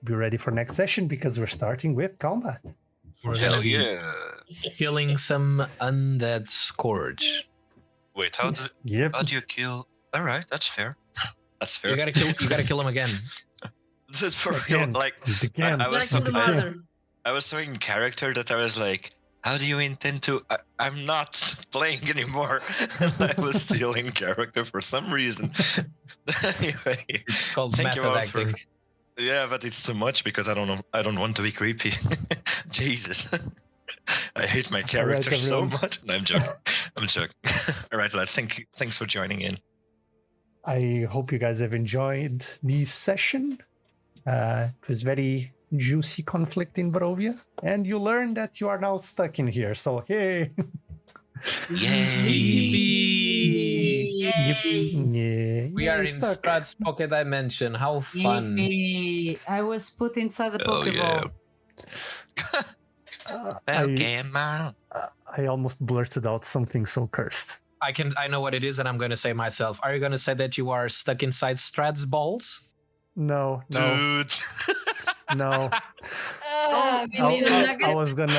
be ready for next session because we're starting with combat. We're Hell gonna be yeah! killing some undead scourge. Wait, how do you kill? All right, that's fair. That's fair. You gotta kill him again. This is for real. Again. Like Again. I was Like the mother. I was so in character that I was like, how do you intend to? I'm not playing anymore. And I was still in character for some reason. Anyway, It's called thank you method all acting. yeah, but it's too much because I don't want to be creepy. Jesus. I hate my character so everyone. much. No, I'm joking. I'm joking. All right, lads. Thanks for joining in. I hope you guys have enjoyed this session. It was very juicy conflict in Barovia, and you learned that you are now stuck in here. So hey, Yay! yeah, We are in stuck. Strahd's pocket dimension. How fun! Yay. I was put inside the Oh, Pokeball. Pokemon. I almost blurted out something so cursed. I know what it is, and I'm gonna say myself. Are you gonna say that you are stuck inside Strahd's balls? No. Dude. No. Nugget. I was gonna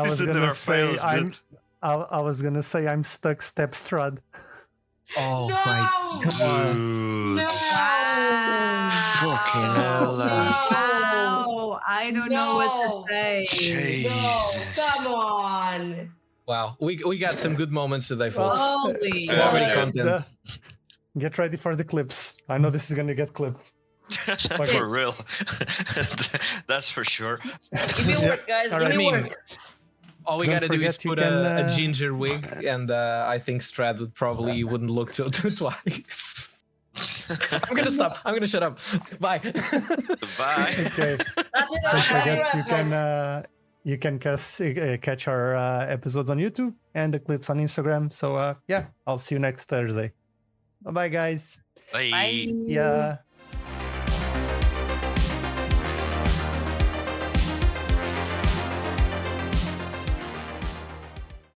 This never say fails, I'm dude. I was gonna say I'm stuck step Strahd. Oh No! my god. Dude. Fucking hell. Wow. I don't know what to No. say. Jesus. No, come on. Wow. We got some good moments today, folks. Holy. Yeah, Quality we did. content. Get ready for the clips. I know this is gonna get clipped. For real. That's for sure. Give me Yeah. work, guys. All Give right. me I mean, work. all we Don't gotta do is forget you put can, a ginger wig, and I think Strahd would probably wouldn't look twice. I'm gonna stop. I'm gonna shut up. Bye. Bye. Okay. That's it. Don't forget That's you it, can guys. you can catch our episodes on YouTube and the clips on Instagram. So yeah, I'll see you next Thursday. Bye bye guys. Bye. Bye. Yeah.